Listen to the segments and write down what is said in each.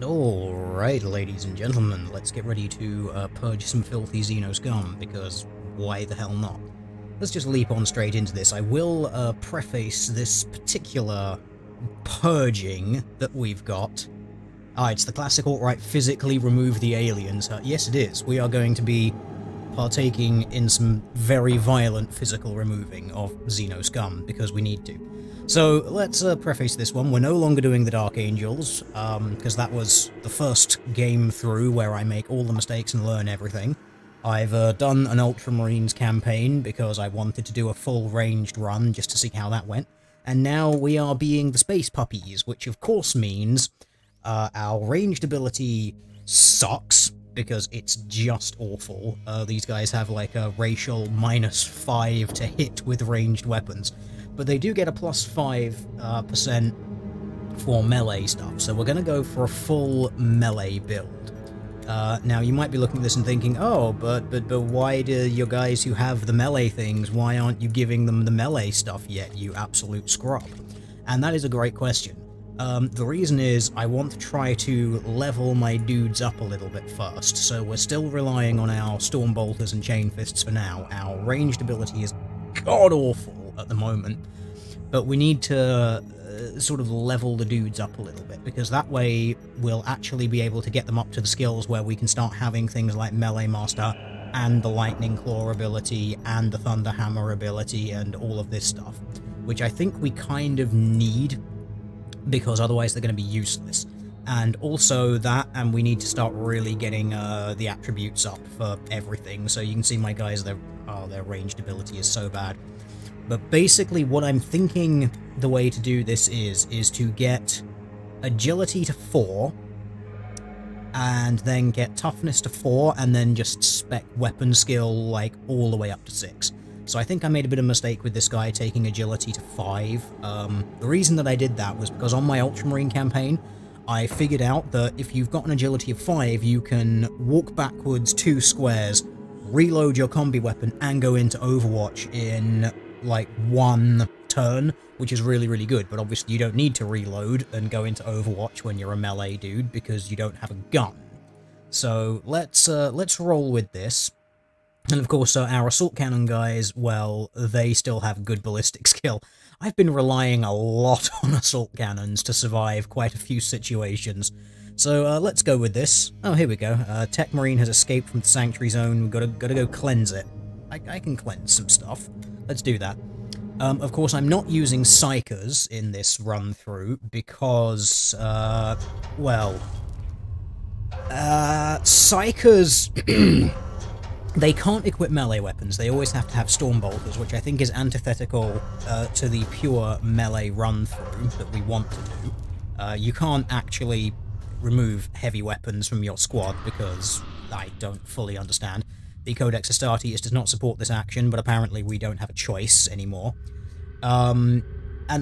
Alright, ladies and gentlemen, let's get ready to purge some filthy Xenos scum, because why the hell not? Let's just leap on straight into this. I will preface this particular purging that we've got. It's the classic alt-right physically remove the aliens. Yes it is, we are going to be partaking in some very violent physical removing of Xenos scum, because we need to. So let's preface this one. We're no longer doing the Dark Angels, because that was the first game through where I make all the mistakes and learn everything. I've done an Ultramarines campaign because I wanted to do a full ranged run just to see how that went. And now we are being the Space Puppies, which of course means our ranged ability sucks, because it's just awful. These guys have like a racial -5 to hit with ranged weapons. But they do get a +5% for melee stuff, so we're going to go for a full melee build. Now, you might be looking at this and thinking, oh, but why do your guys who have the melee things, why aren't you giving them the melee stuff yet, you absolute scrub? And that is a great question. The reason is I want to try to level my dudes up a little bit first, so we're still relying on our Storm Bolters and Chain Fists for now. Our ranged ability is god-awful at the moment, but we need to sort of level the dudes up a little bit, because that way we'll actually be able to get them up to the skills where we can start having things like Melee Master and the Lightning Claw ability and the Thunder Hammer ability and all of this stuff, which I think we kind of need, because otherwise they're going to be useless. And also that, and we need to start really getting the attributes up for everything. So you can see my guys, their ranged ability is so bad. But basically what I'm thinking the way to do this is to get agility to 4, and then get toughness to 4, and then just spec weapon skill like all the way up to 6. So I think I made a bit of a mistake with this guy taking agility to 5. The reason that I did that was because on my Ultramarine campaign, I figured out that if you've got an agility of 5, you can walk backwards 2 squares, reload your combi weapon, and go into Overwatch in like 1 turn, which is really, really good. But obviously you don't need to reload and go into Overwatch when you're a melee dude, because you don't have a gun. So let's roll with this. And of course, our assault cannon guys, well, they still have good ballistic skill. I've been relying a lot on assault cannons to survive quite a few situations. So let's go with this. Oh, here we go. Tech Marine has escaped from the Sanctuary Zone. We've got to go cleanse it. I can cleanse some stuff. Let's do that. Of course, I'm not using Psychers in this run-through because, well, Psychers... They can't equip melee weapons, they always have to have Storm Bolters, which I think is antithetical to the pure melee run-through that we want to do. You can't actually remove heavy weapons from your squad, because I don't fully understand. The Codex Astartes does not support this action, but apparently we don't have a choice anymore. And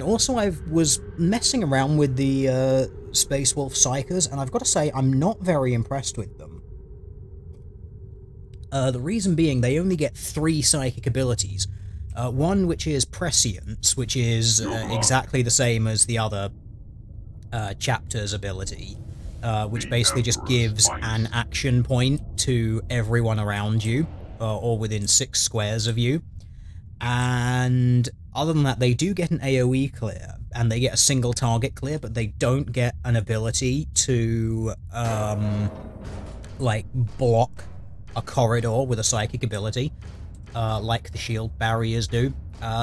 also I was messing around with the Space Wolf Psychers, and I've got to say, I'm not very impressed with them. The reason being, they only get 3 psychic abilities. One which is Prescience, which is exactly the same as the other chapter's ability, which basically just gives an action point to everyone around you, or within 6 squares of you. And other than that, they do get an AoE clear, and they get a single target clear, but they don't get an ability to, like, block a corridor with a psychic ability, like the shield barriers do.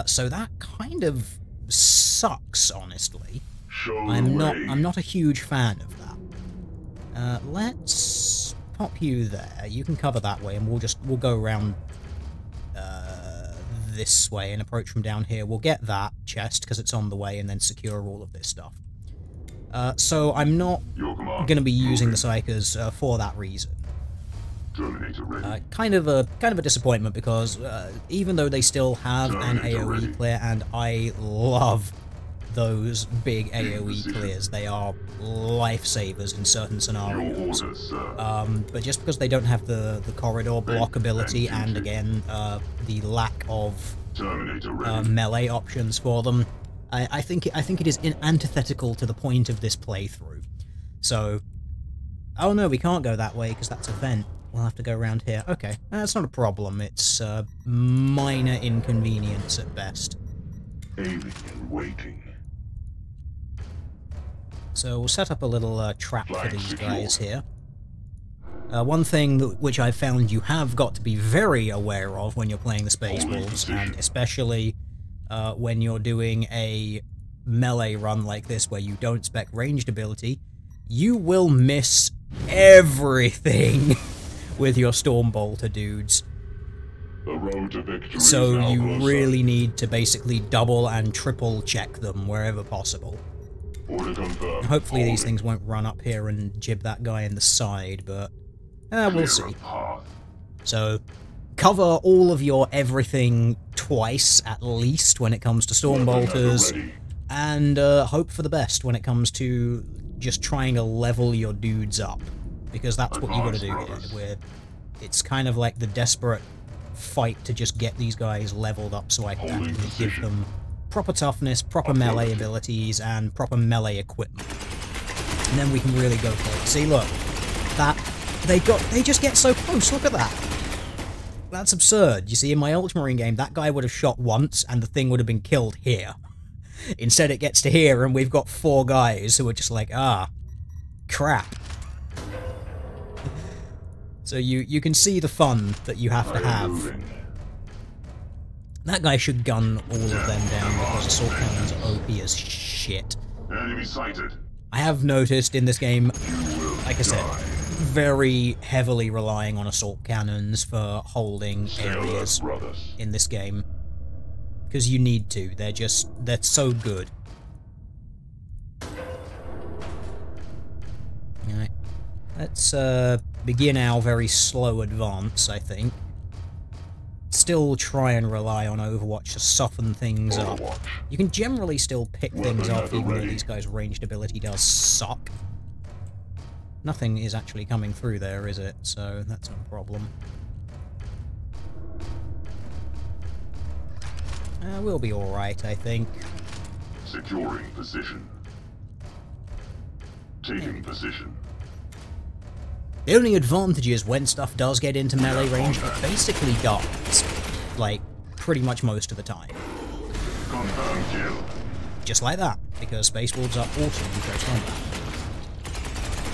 So that kind of sucks, honestly. I'm not a huge fan of that. Let's pop you there. You can cover that way, and we'll go around this way and approach from down here. We'll get that chest because it's on the way, and then secure all of this stuff. So I'm not going to be using the Psychers for that reason. Kind of a disappointment, because even though they still have an AoE clear, and I love those big AoE clears, they are lifesavers in certain scenarios. But just because they don't have the corridor block ability, and again the lack of melee options for them, I think it is antithetical to the point of this playthrough. So Oh no, we can't go that way because that's a vent. We'll have to go around here. Okay, that's not a problem. It's a minor inconvenience at best. Aiming and waiting. So we'll set up a little trap for these guys here. One thing which I've found you have got to be very aware of when you're playing the Space Wolves, and especially when you're doing a melee run like this where you don't spec ranged ability, you will miss everything with your Stormbolter dudes. The road to victory So you really need to basically double and triple check them wherever possible. Hopefully these things won't run up here and jib that guy in the side, but we'll see. So cover all of your everything twice at least when it comes to Stormbolters, and hope for the best when it comes to just trying to level your dudes up, because that's what you got to do here. It's kind of like the desperate fight to just get these guys leveled up so I can actually give them proper toughness, proper melee abilities, and proper melee equipment. And then we can really go for it. See, look, they just get so close. Look at that. That's absurd. You see, in my Ultramarine game, that guy would have shot once, and the thing would have been killed here. Instead, it gets to here, and we've got 4 guys who are just like, crap. So you can see the fun that you have to have. That guy should gun all of them down because assault cannons are OP as shit. Enemy sighted. I have noticed in this game, like I said, very heavily relying on assault cannons for holding areas in this game. Because you need to. They're so good. Alright. Let's begin our very slow advance, I think. Still try and rely on Overwatch to soften things up. You can generally still pick things off even though these guys' ranged ability does suck. Nothing is actually coming through there, is it? So that's no problem. We'll be alright, I think. Securing position. Taking position. The only advantage is when stuff does get into melee range, it basically dies. Like, pretty much most of the time. Confirmed kill. Just like that, because Space Wolves are awesome in close combat.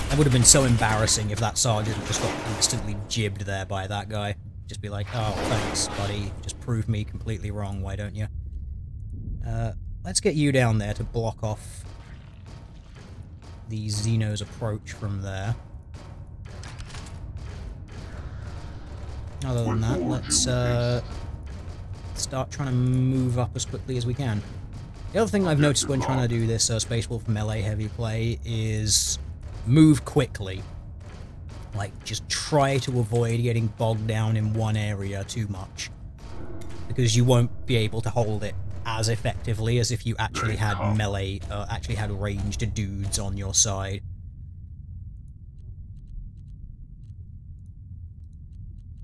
That would have been so embarrassing if that sergeant just got instantly jibbed there by that guy. Just be like, oh, thanks, buddy. Just prove me completely wrong, why don't you? Let's get you down there to block off the Xenos' approach from there. Other than that, let's start trying to move up as quickly as we can. The other thing I've noticed when trying to do this Space Wolf melee heavy play is move quickly. Like, just try to avoid getting bogged down in one area too much. Because you won't be able to hold it as effectively as if you actually had melee, actually had ranged dudes on your side.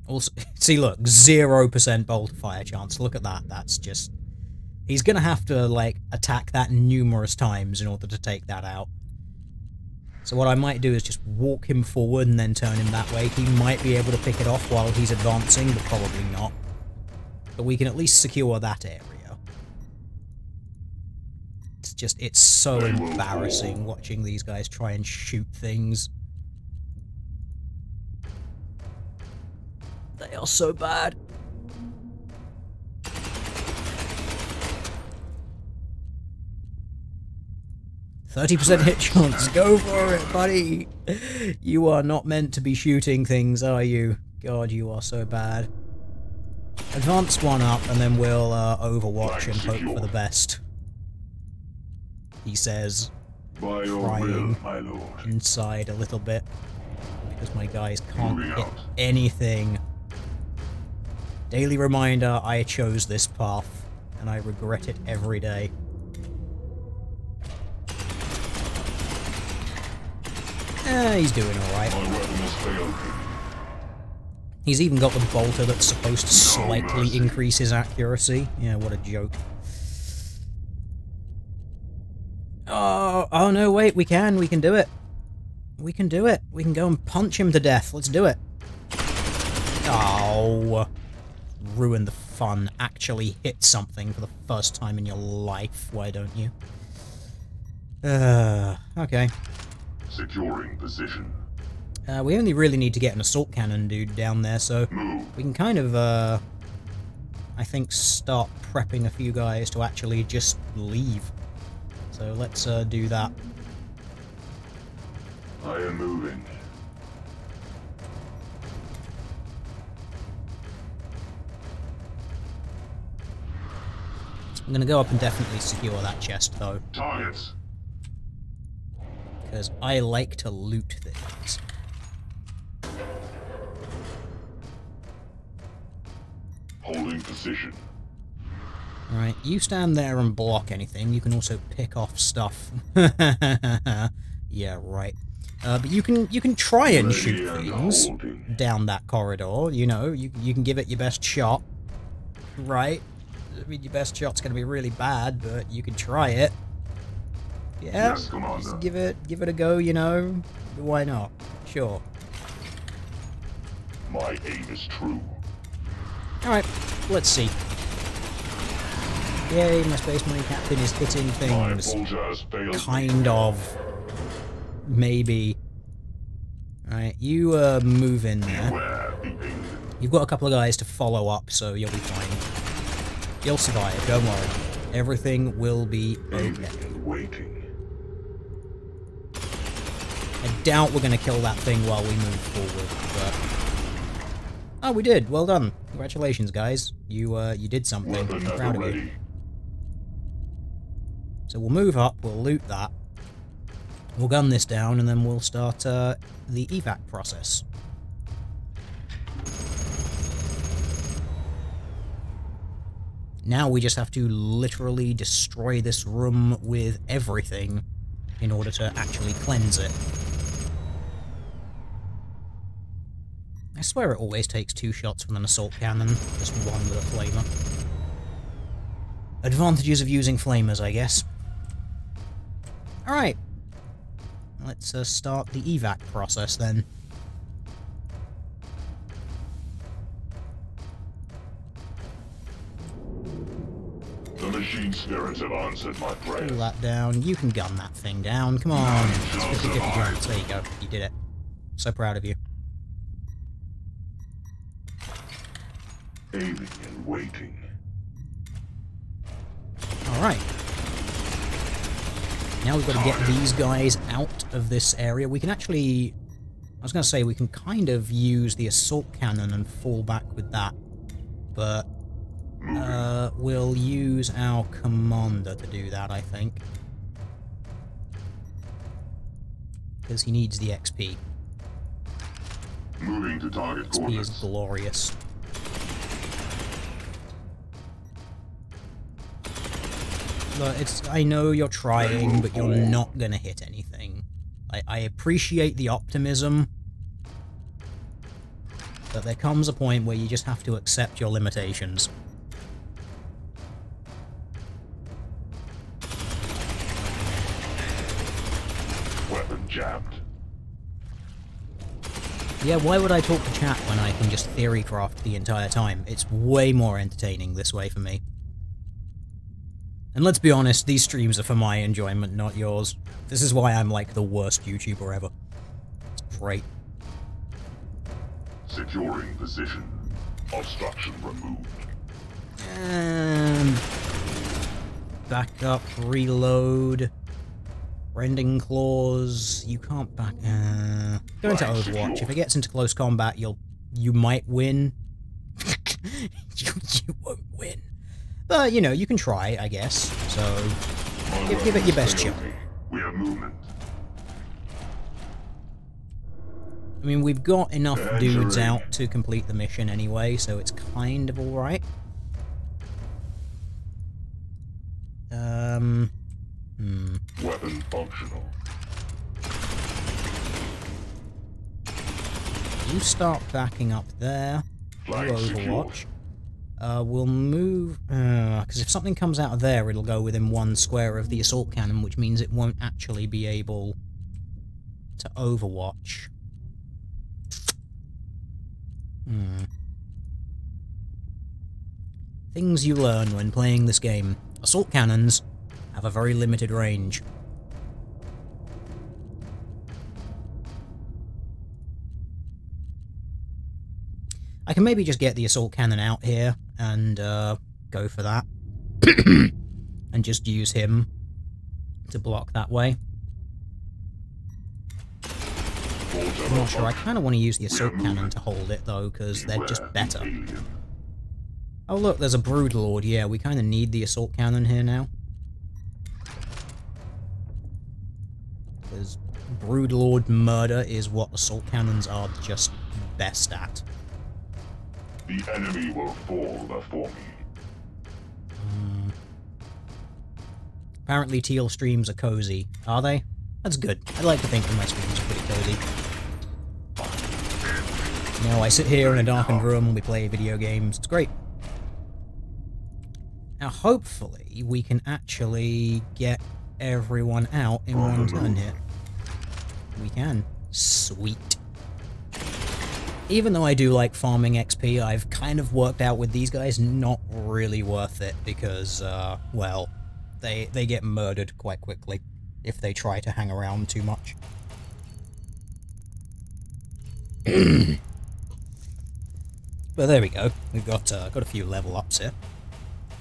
Also, see, look, 0% bolt fire chance. Look at that. That's just... He's gonna have to, like, attack that numerous times in order to take that out. So what I might do is just walk him forward and then turn him that way. He might be able to pick it off while he's advancing, but probably not. But we can at least secure that area. It's just, it's so embarrassing watching these guys try and shoot things. They are so bad. %30 hit chance. Go for it, buddy. You are not meant to be shooting things, are you? God, you are so bad. Advance one up, and then we'll overwatch and hope for the best. He says, crying inside a little bit because my guys can't hit anything. Daily reminder, I chose this path, and I regret it every day. He's doing alright. He's even got the bolter that's supposed to slightly increase his accuracy. Yeah, what a joke. Oh no, wait, we can do it. We can do it. We can go and punch him to death. Let's do it. Oh. Ruin the fun. Actually hit something for the first time in your life. Why don't you? Okay. Securing position. We only really need to get an assault cannon dude down there, so we can kind of, I think, start prepping a few guys to actually just leave. So let's do that. I am moving. I'm going to go up and definitely secure that chest, though. Targets. Because I like to loot things. Holding position. Alright, you stand there and block anything. You can also pick off stuff. Yeah, right. But you can try and shoot things down that corridor. You know, you can give it your best shot. Right? I mean, your best shot's going to be really bad, but you can try it. Yeah, Yes, Commander. Just give it a go, you know. Why not? Sure. My aim is true. Alright, let's see. Yay, my Space Marine Captain is hitting My things. soldier has failed. Kind of. Maybe. Alright, you move in there. Beware the alien. You've got a couple of guys to follow up, so you'll be fine. You'll survive, don't worry. Everything will be okay. Alien waiting. I doubt we're going to kill that thing while we move forward, but... Oh, we did! Well done. Congratulations, guys. You did something. Weapon I'm proud ever of you. ready. So we'll move up, we'll loot that. We'll gun this down, and then we'll start the evac process. Now we just have to literally destroy this room with everything in order to actually cleanse it. I swear it always takes 2 shots with an assault cannon, just one with a flamer. Advantages of using flamers, I guess. Alright. Let's start the evac process then. The machine spirits have answered my prayer. Pull that down. You can gun that thing down. Come on. It's 50-50 chance. There you go. You did it. So proud of you. Aiming and waiting. Alright. Now we've got to get these guys out of this area. We can actually... I was going to say, we can kind of use the assault cannon and fall back with that. But... we'll use our commander to do that, I think. Because he needs the XP. Moving to target XP is coordinates. glorious. Look, I know you're trying, but you're not gonna hit anything. I appreciate the optimism, but there comes a point where you just have to accept your limitations. Weapon jammed. Yeah, why would I talk to chat when I can just theorycraft the entire time? It's way more entertaining this way for me. And let's be honest, these streams are for my enjoyment, not yours. This is why I'm like the worst YouTuber ever. It's great. Securing position. Obstruction removed. And... back up, reload. Rending claws. You can't back... go into Overwatch. If it gets into close combat, you might win. you won't win. But, you know, you can try, I guess. So, give it your best shot. We have movement. I mean, we've got enough dudes out to complete the mission anyway, so it's kind of alright. Weapon functional. You start backing up there. You Overwatch. We'll move... because if something comes out of there, it'll go within 1 square of the assault cannon, which means it won't actually be able to Overwatch. Things you learn when playing this game. Assault cannons have a very limited range. I can maybe just get the assault cannon out here and go for that. And just use him to block that way. I'm not sure. I kind of want to use the assault cannon to hold it, though, because they're just better. Oh, look, there's a Broodlord. Yeah, we kind of need the assault cannon here now. Because Broodlord murder is what assault cannons are just best at. The enemy will fall before me. Apparently teal streams are cozy. Are they? That's good. I like to think that my streams are pretty cozy. You know, I sit here in a darkened room and we play video games. It's great. Now, hopefully, we can actually get everyone out in one turn here. We can. Sweet. Even though I do like farming XP, I've kind of worked out with these guys not really worth it because, well, they get murdered quite quickly if they try to hang around too much. But there we go. We've got a few level ups here.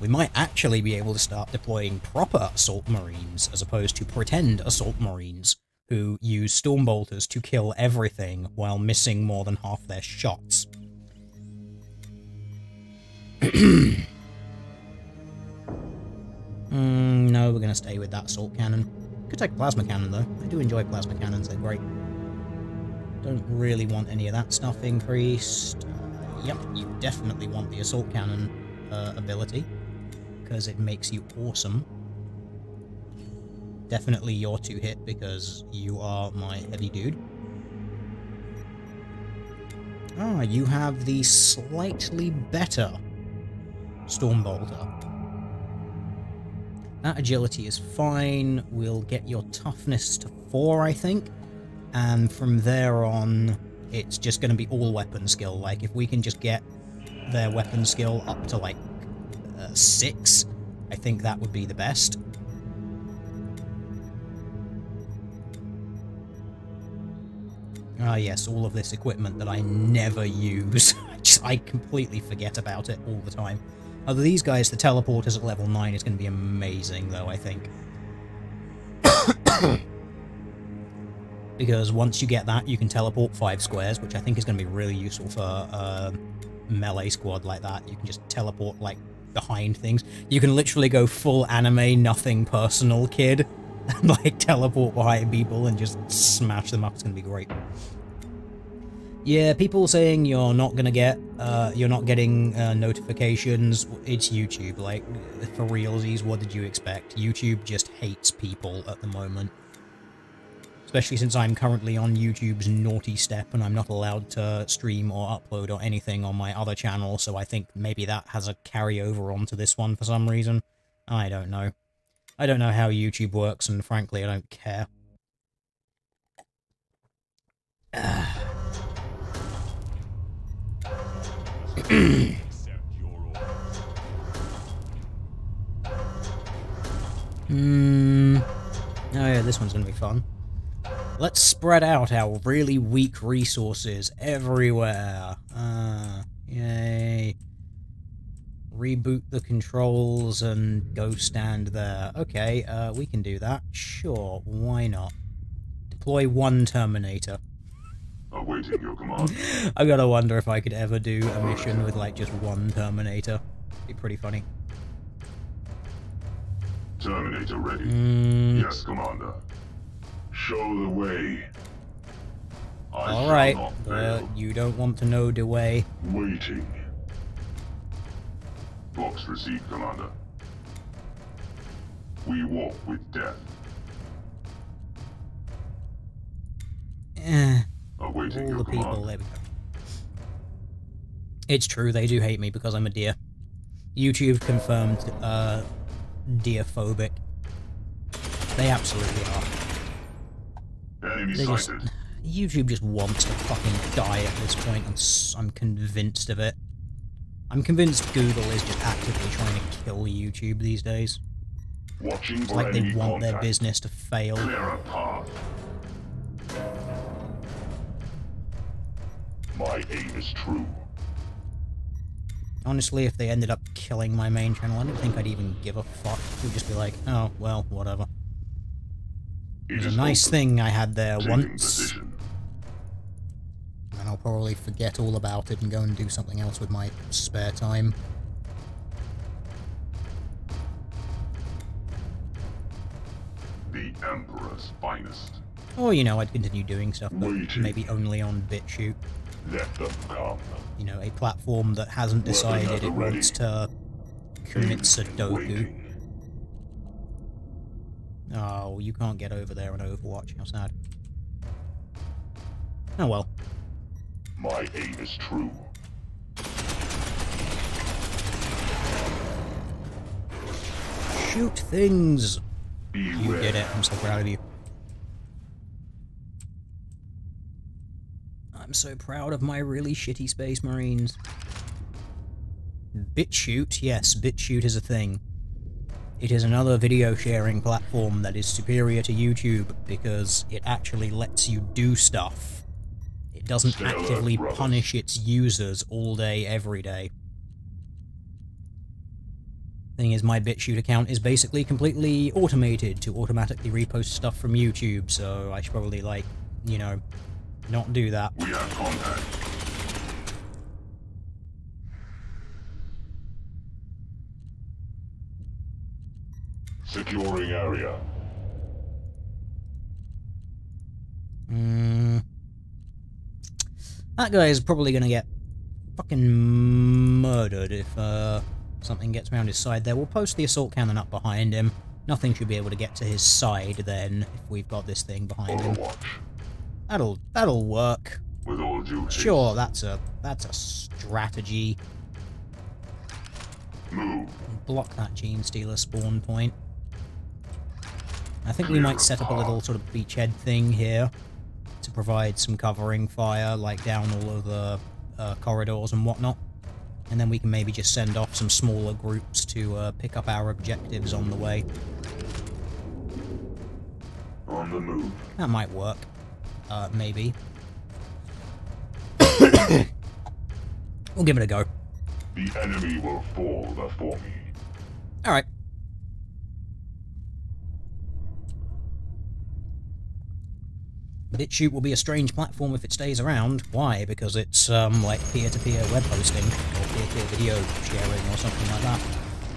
We might actually be able to start deploying proper assault marines as opposed to pretend assault marines who use stormbolters to kill everything while missing more than half their shots. No, we're going to stay with that assault cannon. Could take plasma cannon, though. I do enjoy plasma cannons, they're great. Don't really want any of that stuff increased. Yep, you definitely want the assault cannon ability, because it makes you awesome. Definitely your 2-hit, because you are my heavy dude. Ah, you have the slightly better Stormbolter. That agility is fine. We'll get your toughness to 4, I think. And from there on, it's just going to be all weapon skill. Like, if we can just get their weapon skill up to, like, 6, I think that would be the best. Ah, yes, all of this equipment that I never use. I completely forget about it all the time. Although these guys, the teleporters at level 9 is going to be amazing, though, I think. Because once you get that, you can teleport 5 squares, which I think is going to be really useful for a melee squad like that. You can just teleport, like, behind things. You can literally go full anime, nothing personal kid, and, like, teleport behind people and just smash them up. It's going to be great. Yeah, people saying you're not gonna get, you're not getting notifications. It's YouTube, like, for realsies, what did you expect? YouTube just hates people at the moment. Especially since I'm currently on YouTube's naughty step and I'm not allowed to stream or upload or anything on my other channel, so I think maybe that has a carryover onto this one for some reason. I don't know. I don't know how YouTube works, and frankly, I don't care. Oh yeah, this one's gonna be fun. Let's spread out our really weak resources everywhere. Yay. Reboot the controls and go stand there. Okay, we can do that. Sure, why not? Deploy 1 Terminator. Awaiting your command. I gotta wonder if I could ever do a mission with, like, just 1 Terminator. It'd be pretty funny. Terminator ready. Yes, Commander. Show the way. Alright, but you don't want to know the way. Waiting. Box received, Commander. We walk with death. Awaiting All your the people, command. there we go. It's true, they do hate me because I'm a deer. YouTube confirmed, deer-phobic. They absolutely are. Enemy They just... sighted. YouTube just wants to fucking die at this point. I'm convinced of it. I'm convinced Google is just actively trying to kill YouTube these days. Watching It's for like they enemy want their contact. business to fail. Clear a path. My aim is true. Honestly, if they ended up killing my main channel, I don't think I'd even give a fuck. It would just be like, oh, well, whatever. It was a nice thing I had there once, and I'll probably forget all about it and go and do something else with my spare time. The Emperor's finest. Or, you know, I'd continue doing stuff, but Waiting. maybe only on BitChute. Let them come. You know, a platform that hasn't decided it wants to commit Sudoku. Waiting. Oh, you can't get over there on Overwatch, how sad. Oh well. My aim is true. Shoot things! You Beware. did it, I'm so proud of you. I'm so proud of my really shitty Space Marines. BitChute, yes, BitChute is a thing. It is another video sharing platform that is superior to YouTube because it actually lets you do stuff. It doesn't Stay alert, actively brothers. punish its users all day, every day. Thing is, my BitChute account is basically completely automated to automatically repost stuff from YouTube, so I should probably, like, you know, not do that. We have contact. Securing area. That guy is probably gonna get fucking murdered if something gets around his side there. We'll post the assault cannon up behind him. Nothing should be able to get to his side then, if we've got this thing behind him. Overwatch. That'll work. With all due haste. Sure, that's a strategy. Move. Block that Gene Stealer spawn point. I think we might set up a little sort of beachhead thing here to provide some covering fire, like down all of the corridors and whatnot. And then we can maybe just send off some smaller groups to pick up our objectives on the way. On the move. That might work. Maybe. We'll give it a go. The enemy will fall before me. Alright. BitChute will be a strange platform if it stays around. Why? Because it's, like, peer-to-peer web hosting, or peer-to-peer video sharing, or something like that.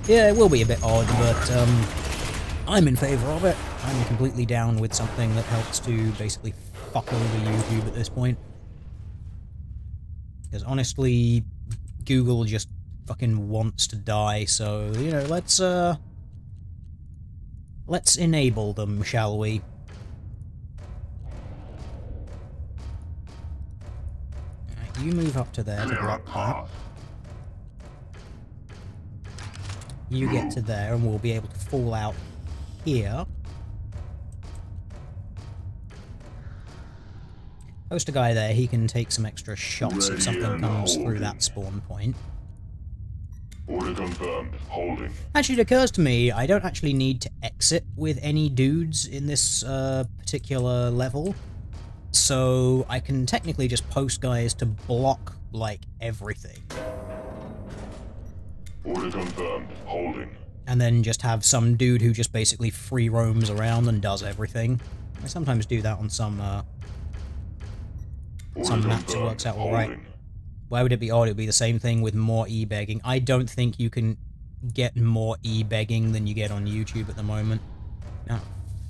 Yeah, it will be a bit odd, but, I'm in favour of it. I'm completely down with something that helps to basically fuck over YouTube at this point. Because honestly, Google just fucking wants to die, so, you know, let's enable them, shall we? Alright, you move up to there to Clear a block that. path. You get to there, and we'll be able to fall out here. Post a guy there, he can take some extra shots if Ready something and comes through holding. that spawn point. Order confirmed. Holding. Actually, it occurs to me, I don't actually need to exit with any dudes in this particular level. So I can technically just post guys to block, like, everything. Order confirmed. Holding. And then just have some dude who just basically free roams around and does everything. I sometimes do that on some Order maps it confirmed. works out alright. Holding. Why would it be odd? It would be the same thing with more e-begging. I don't think you can get more e-begging than you get on YouTube at the moment. Now,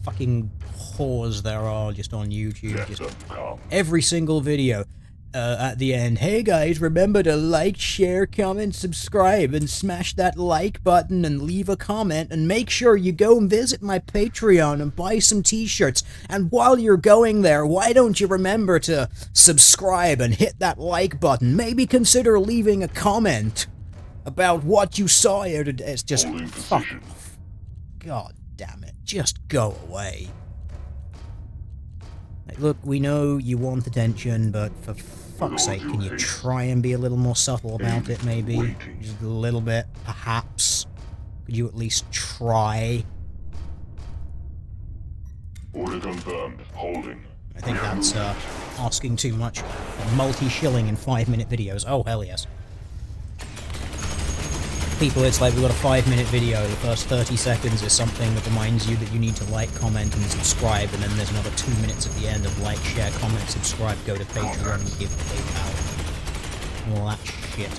fucking whores there are just on YouTube. Let Just them come. every single video. At the end, hey guys, remember to like, share, comment, subscribe, and smash that like button and leave a comment, and make sure you go and visit my Patreon and buy some t-shirts. And while you're going there, why don't you remember to subscribe and hit that like button? Maybe consider leaving a comment about what you saw here today. It's just, Holding fuck position. off. God damn it, just go away. Like, look, we know you want attention, but for fuck's sake, can you try and be a little more subtle about it, maybe? Just a little bit, perhaps. Could you at least try? Order confirmed. Holding. I think that's asking too much. Multi-shilling in 5-minute videos. Oh, hell yes. People, it's like we've got a 5-minute video. The first 30 seconds is something that reminds you that you need to like, comment, and subscribe, and then there's another 2 minutes at the end of like, share, comment, subscribe, go to Patreon, and give PayPal. All that shit.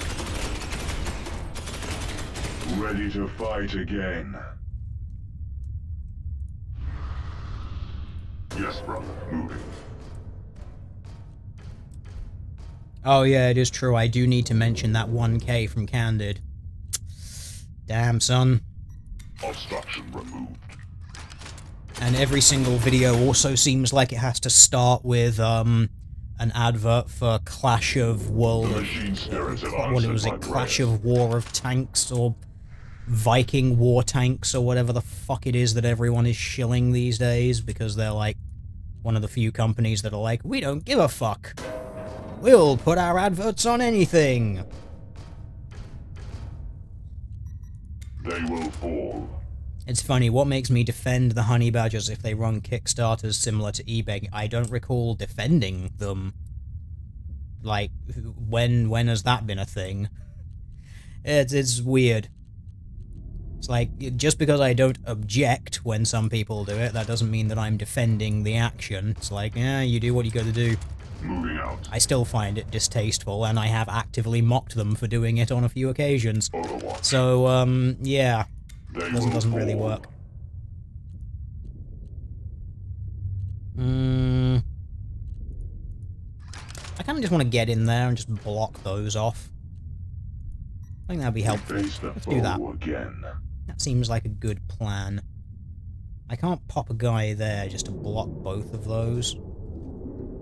Ready to fight again. Yes, brother. Moving. Oh yeah, it is true. I do need to mention that 1K from Candid. Damn, son. Obstruction removed. And every single video also seems like it has to start with an advert for Clash of World of... what was it? Clash of War of Tanks, or Viking War Tanks, or whatever the fuck it is that everyone is shilling these days, because they're like one of the few companies that are like, we don't give a fuck. We'll put our adverts on anything. They will fall. It's funny, what makes me defend the honey badgers if they run Kickstarters similar to eBay? I don't recall defending them. Like, when has that been a thing? It's weird. It's like, just because I don't object when some people do it, that doesn't mean that I'm defending the action. It's like, yeah, you do what you gotta do. Moving out. I still find it distasteful, and I have actively mocked them for doing it on a few occasions. Overwatch. So, yeah. Doesn't really work. I kind of just want to get in there and just block those off. I think that'd be helpful. Let's do that. Again. That seems like a good plan. I can't pop a guy there just to block both of those.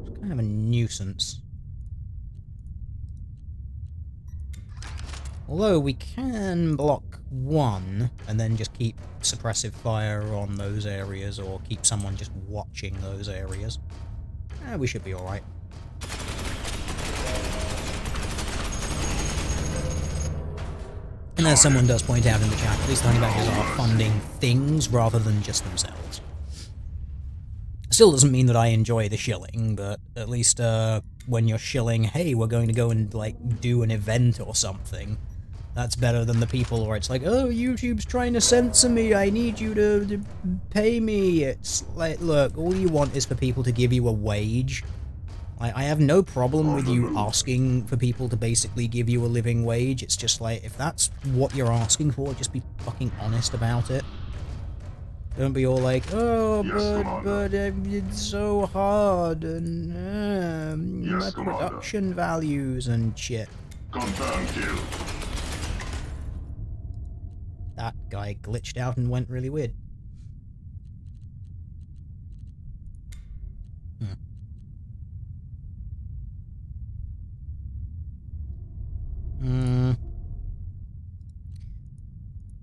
It's kind of a nuisance. Although we can block one, and then just keep suppressive fire on those areas, or keep someone just watching those areas. We should be alright. And as someone does point out in the chat, at least the honey badgers are funding things rather than just themselves. Still doesn't mean that I enjoy the shilling, but at least when you're shilling, hey, we're going to go and like do an event or something, that's better than the people where it's like, oh, YouTube's trying to censor me, I need you to pay me. It's like, look, all you want is for people to give you a wage. I have no problem with you asking for people to basically give you a living wage. It's just like, if that's what you're asking for, just be fucking honest about it. Don't be all like, oh, but it's so hard, and my production values and shit. Confirmed kill. That guy glitched out and went really weird.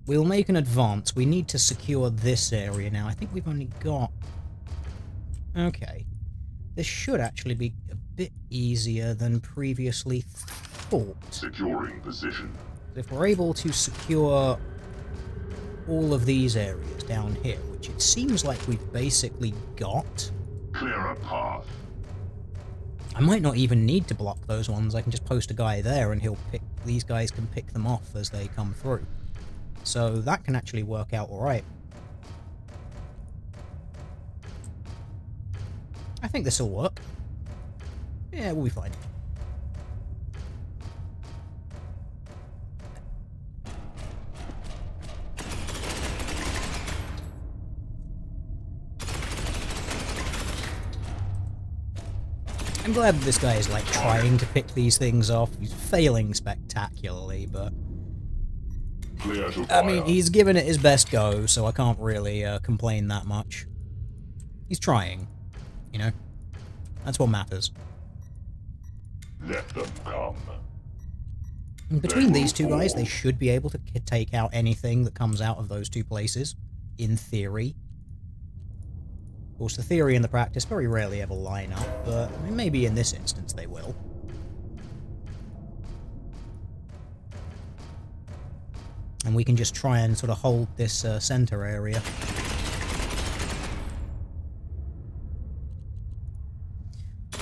We'll make an advance. We need to secure this area now. I think we've only got... Okay. This should actually be a bit easier than previously thought. Securing position. If we're able to secure all of these areas down here, which it seems like we've basically got... Clear a path. I might not even need to block those ones. I can just post a guy there and he'll pick... These guys can pick them off as they come through. So that can actually work out alright. I think this will work. Yeah, we'll be fine. I'm glad that this guy is like trying to pick these things off. He's failing spectacularly, but... I mean, he's given it his best go, so I can't really complain that much. He's trying, you know? That's what matters. Let them come. And between these two guys, they should be able to take out anything that comes out of those two places, in theory. course, the theory and the practice very rarely ever line up, but I mean, maybe in this instance they will. And we can just try and sort of hold this center area.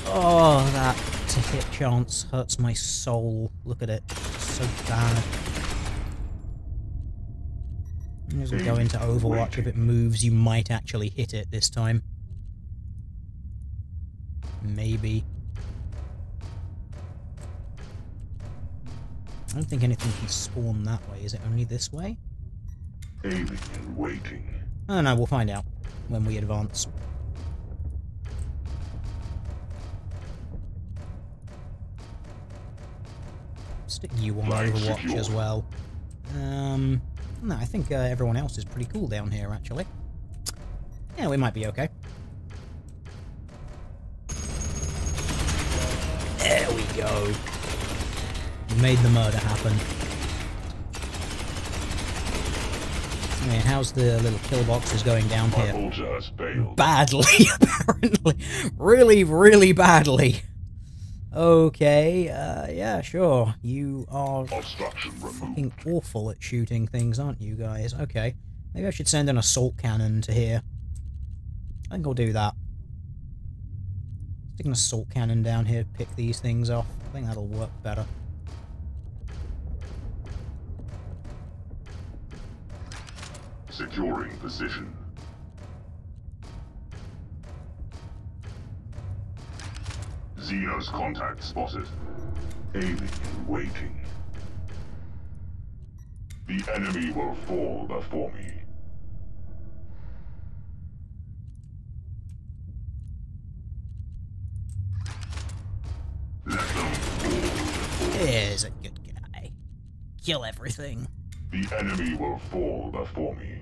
Oh, that to-hit chance hurts my soul. Look at it. It's so bad. As we go into Overwatch, if it moves, you might actually hit it this time. Maybe. I don't think anything can spawn that way. Is it only this way? Aiming and waiting. I don't know, we'll find out when we advance. Stick you on Overwatch as well. No, I think everyone else is pretty cool down here, actually. Yeah, we might be okay. There we go. We made the murder happen. I mean, how's the little kill boxes going down here? Badly, apparently. Really, really badly. Okay, yeah, sure. You are fucking awful at shooting things, aren't you guys? Okay. Maybe I should send an assault cannon to here. I think I'll do that. Stick an assault cannon down here, pick these things off. I think that'll work better. Securing position. Xenos contact spotted. Aiming and waiting. The enemy will fall before me. Let them fall. There's a good guy. Kill everything. The enemy will fall before me.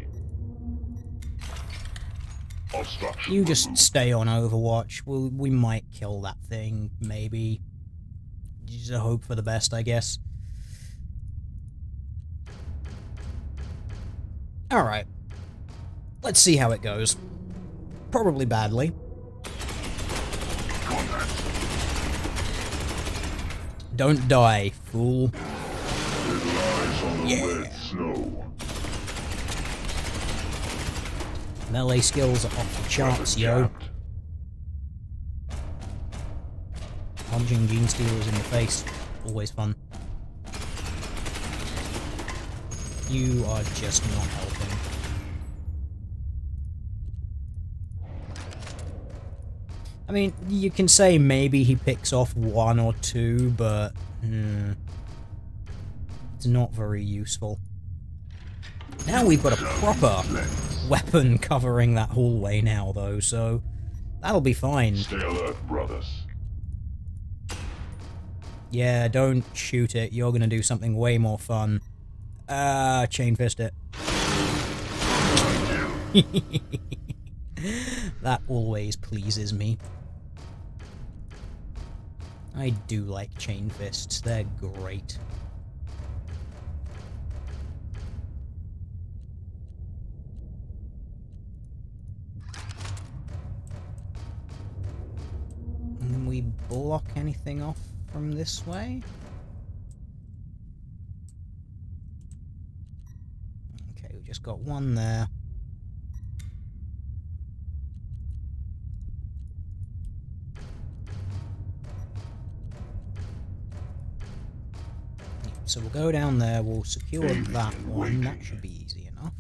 Obstruction You just removed. stay on Overwatch. We might kill that thing, maybe. Just a hope for the best, I guess. Alright. Let's see how it goes. Probably badly. Contact. Don't die, fool. It lies on the red snow. Melee skills are off the charts, yo. Punching Gene Stealers in the face. Always fun. You are just not helping. I mean, you can say maybe he picks off one or two, but it's not very useful. Now we've got a proper weapon covering that hallway now, though, so that'll be fine. Stay alert, brothers. Yeah, don't shoot it. You're gonna do something way more fun. Chain fist it. That always pleases me. I do like chain fists. They're great. Can we block anything off from this way? Okay, we just got one there. So we'll go down there, we'll secure that one, that should be easy enough.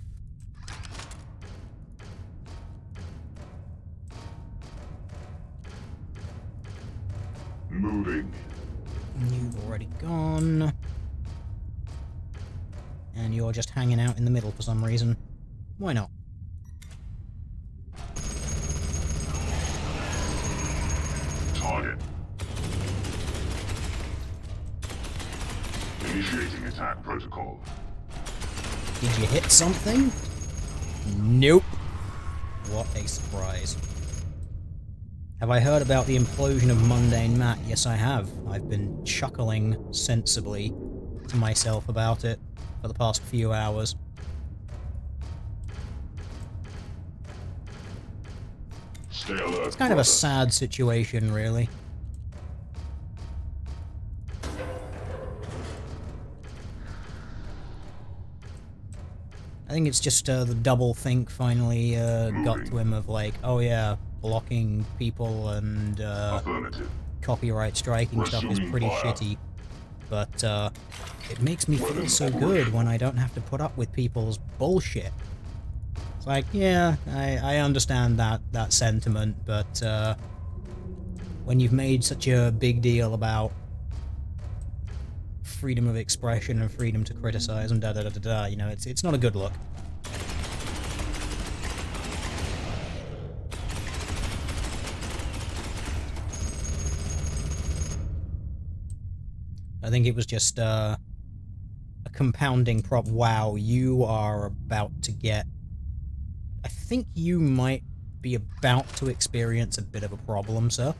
Moving. You've already gone. And you're just hanging out in the middle for some reason. Why not? Target. Initiating attack protocol. Did you hit something? Nope. What a surprise. Have I heard about the implosion of Mundane Matt? Yes, I have. I've been chuckling sensibly to myself about it for the past few hours. Stay alert. It's kind of a sad situation, really. I think it's just the double think finally got to him of like, oh yeah, blocking people and copyright striking stuff is pretty shitty. But it makes me feel so good when I don't have to put up with people's bullshit. It's like, yeah, I understand that sentiment, but when you've made such a big deal about freedom of expression and freedom to criticize and da-da-da-da-da, you know, it's not a good look. I think it was just a compounding prop. Wow, you are about to get... I think you might be about to experience a bit of a problem, sir.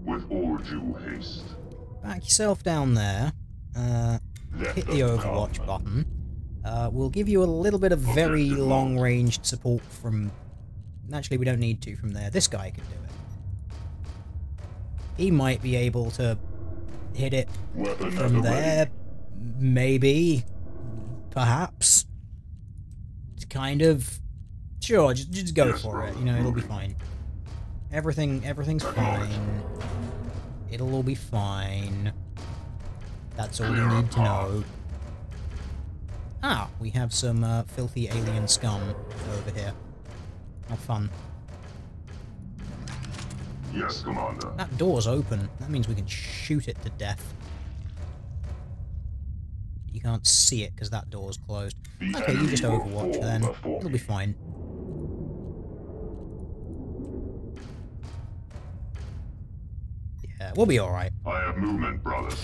With all due haste. Back yourself down there. Hit the Overwatch button. We'll give you a little bit of very long-ranged support from... Actually, we don't need to from there. This guy can do it. He might be able to hit it from there. Maybe. Perhaps. It's kind of... Sure, just go for it. You know, it'll be fine. Everything's fine. It'll all be fine. That's all you need to know. Ah, we have some filthy alien scum over here. How fun. Yes, Commander. That door's open. That means we can shoot it to death. You can't see it because that door's closed. Okay, you just Overwatch then. It'll be fine. Yeah, we'll be alright. I have movement, brothers.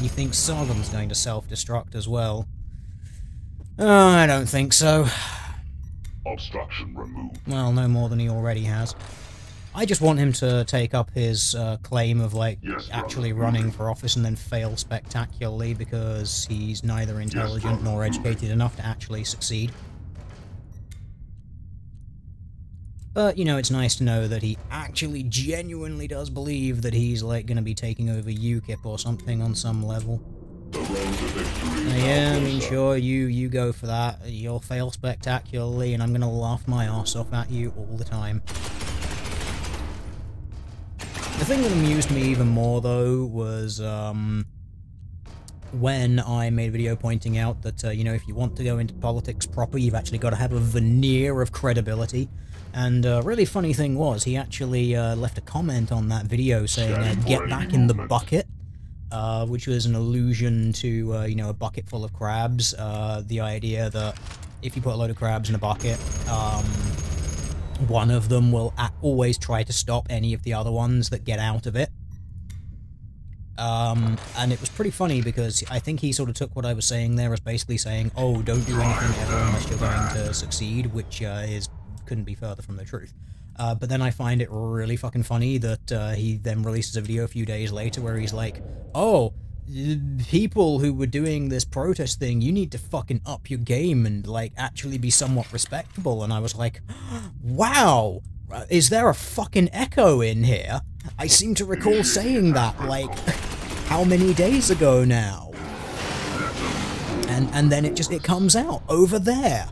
You think Sargon's going to self-destruct as well? Oh, I don't think so. Obstruction removed. Well, no more than he already has. I just want him to take up his claim of, like, actually running for office and then fail spectacularly because he's neither intelligent nor educated enough to actually succeed. But, you know, it's nice to know that he actually genuinely does believe that he's, like, going to be taking over UKIP or something on some level. Yeah, I mean, sure, you go for that. You'll fail spectacularly, and I'm going to laugh my arse off at you all the time. The thing that amused me even more, though, was when I made a video pointing out that, you know, if you want to go into politics proper, you've actually got to have a veneer of credibility. And a really funny thing was, he actually left a comment on that video saying, get back in the bucket, which was an allusion to, you know, a bucket full of crabs. The idea that if you put a load of crabs in a bucket, one of them will always try to stop any of the other ones that get out of it. And it was pretty funny because I think he sort of took what I was saying there as basically saying, oh, don't do anything ever unless you're going to succeed, which couldn't be further from the truth. But then I find it really fucking funny that he then releases a video a few days later where he's like, oh, people who were doing this protest thing, you need to fucking up your game and, like, actually be somewhat respectable. And I was like, wow, is there a fucking echo in here? I seem to recall saying that, like, how many days ago now? And then it comes out over there.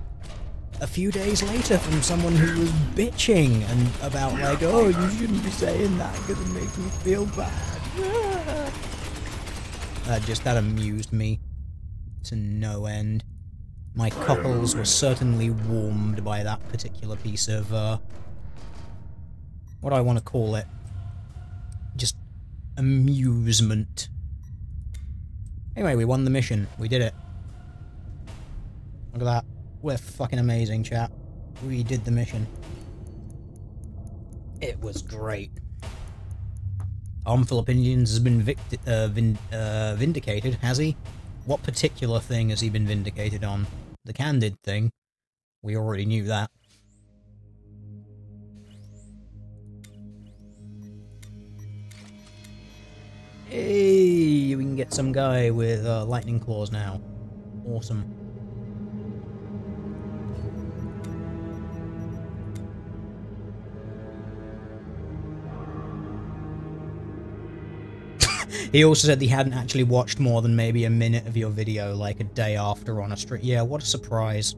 A few days later from someone who was bitching and about like, oh, you shouldn't be saying that because it makes me feel bad. That amused me to no end. My cockles were certainly warmed by that particular piece of, what do I want to call it? Just amusement. Anyway, we won the mission. We did it. Look at that. We're fucking amazing, chat. We did the mission. It was great. Harmful Opinions has been vindicated, has he? What particular thing has he been vindicated on? The Candid thing. We already knew that. Hey, we can get some guy with lightning claws now. Awesome. He also said he hadn't actually watched more than maybe a minute of your video, like a day after on a stream. Yeah, what a surprise.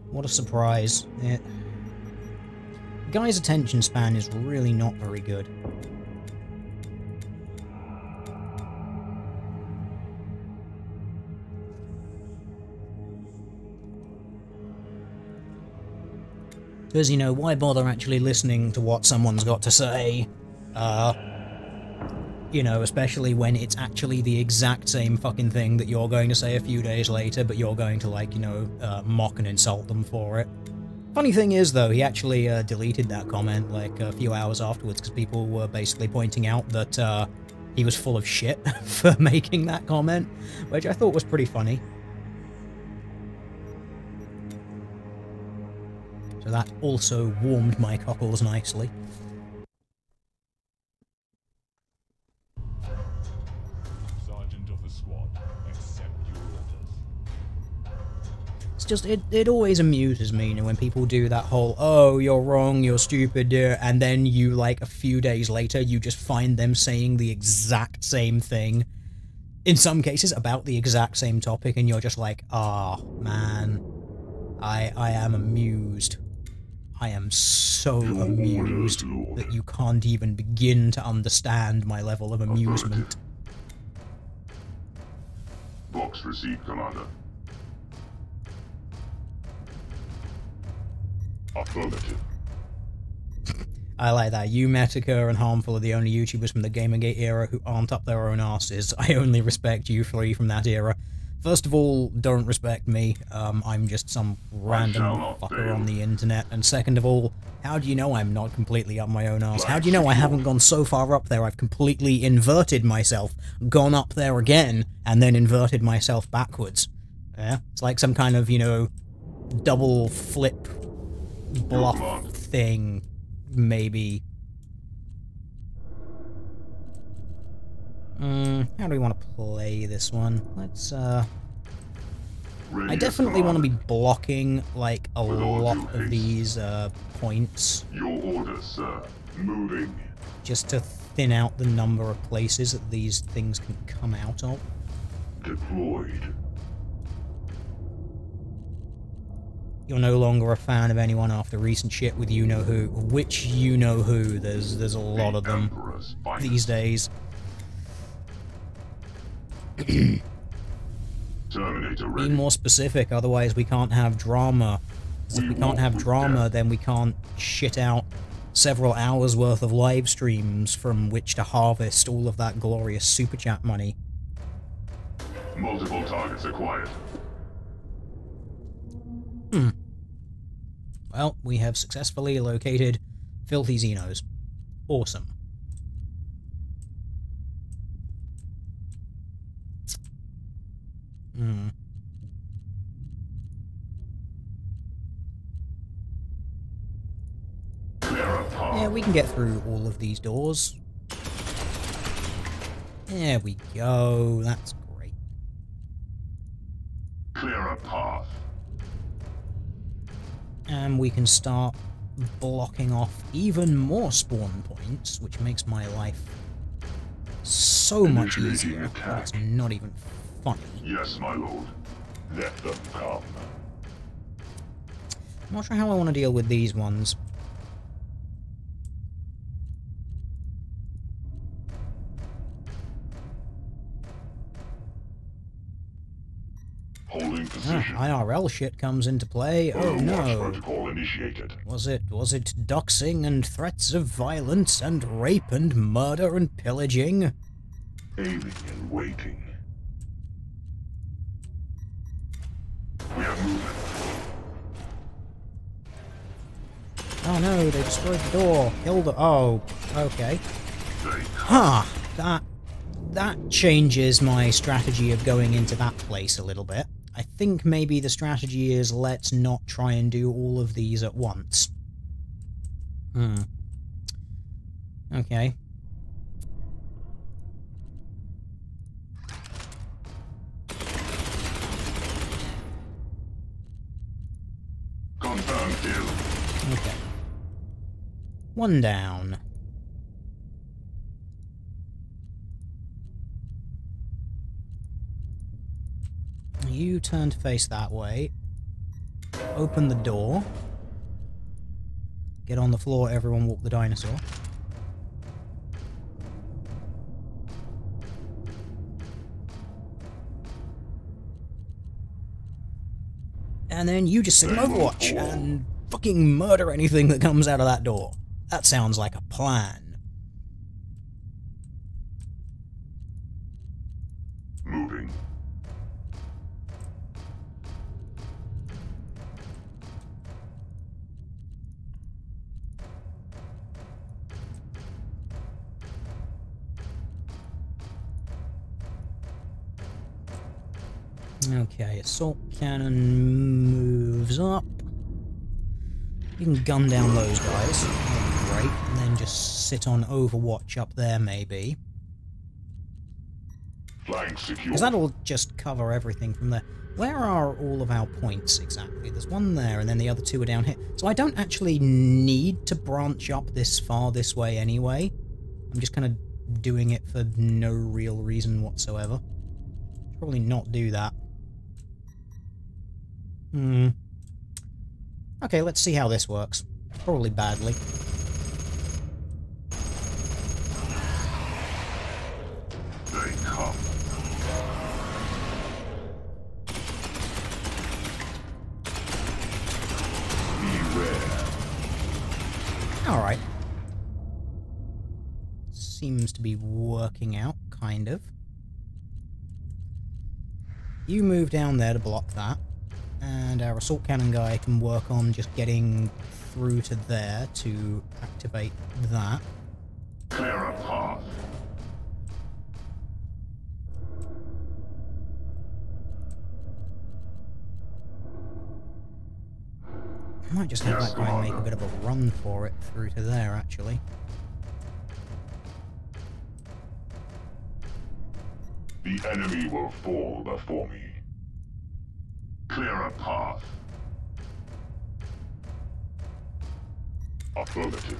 What a surprise. Yeah. The guy's attention span is really not very good. Because, you know, why bother actually listening to what someone's got to say? You know, especially when it's actually the exact same fucking thing that you're going to say a few days later, but you're going to, like, you know, mock and insult them for it. Funny thing is, though, he actually deleted that comment, like, a few hours afterwards, because people were basically pointing out that he was full of shit for making that comment, which I thought was pretty funny. So that also warmed my cockles nicely. Sergeant of the squad, accept your orders. It's just, it always amuses me, you know, when people do that whole, oh, you're wrong, you're stupid, and then you, like, a few days later, you just find them saying the exact same thing, in some cases, about the exact same topic, and you're just like, ah, man, I am amused. I am so amused that you can't even begin to understand my level of amusement. Box received, Commander. Affirmative. I like that. You, Metica, and Harmful are the only YouTubers from the Gamergate era who aren't up their own asses. I only respect you three from that era. First of all, don't respect me. I'm just some random fucker on the internet. And second of all, how do you know I'm not completely up my own ass? How do you know I haven't gone so far up there I've completely inverted myself, gone up there again, and then inverted myself backwards? Yeah? It's like some kind of, you know, double flip bluff thing, maybe. How do we want to play this one? Let's, I definitely want to be blocking, like, a lot of these, points. Your orders, sir. Moving. Just to thin out the number of places that these things can come out of. Deployed. You're no longer a fan of anyone after recent shit with you-know-who. Which you-know-who? There's a lot of them these days. Terminator ready. Be more specific, otherwise we can't have drama. If we can't have drama, then we can't shit out several hours worth of live streams from which to harvest all of that glorious super chat money. Multiple targets acquired. Well, we have successfully located filthy Xenos. Awesome. Yeah, we can get through all of these doors. There we go. That's great. Clear a path. And we can start blocking off even more spawn points, which makes my life so much easier. It's not even funny. Yes, my lord. Let them come. I'm not sure how I want to deal with these ones. Holding position. IRL shit comes into play. Oh no. Protocol initiated. Was it doxing and threats of violence and rape and murder and pillaging? Aiming and waiting. We are moving. Oh no, they destroyed the door. Killed the... Oh, okay. Huh. That changes my strategy of going into that place a little bit. I think maybe the strategy is let's not try and do all of these at once. Okay. Confirmed kill. Okay. One down. you turn to face that way. Open the door. Get on the floor, everyone walk the dinosaur. And then you just sit in Overwatch and fucking murder anything that comes out of that door. That sounds like a plan. Moving. Okay, assault cannon moves up. You can gun down those guys. That'd be great. And then just sit on Overwatch up there, maybe. Flank secure. Because that'll just cover everything from there. Where are all of our points exactly? There's one there, and then the other two are down here. So I don't actually need to branch up this far this way anyway. I'm just kind of doing it for no real reason whatsoever. Probably not do that. Okay, let's see how this works. Probably badly. They come. Beware. Alright. Seems to be working out, kind of. You move down there to block that. And our assault cannon guy can work on just getting through to there to activate that. Clear a path. I might just have that guy make a bit of a run for it through to there, actually. The enemy will fall before me. Clear a path. Affirmative.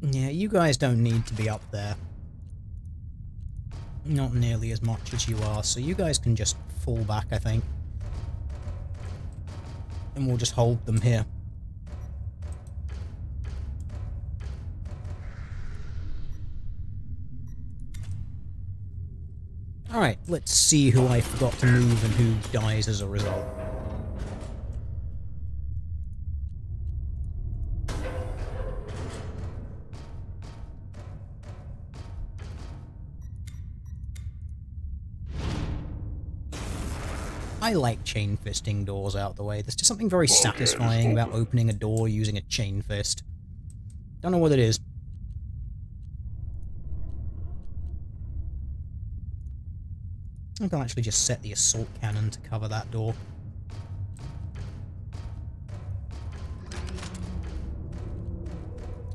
Yeah, you guys don't need to be up there. Not nearly as much as you are, so you guys can just fall back, I think. And we'll just hold them here. Alright, let's see who I forgot to move and who dies as a result. I like chain fisting doors out the way. There's just something very satisfying about opening a door using a chain fist. Don't know what it is. I think I'll actually just set the assault cannon to cover that door.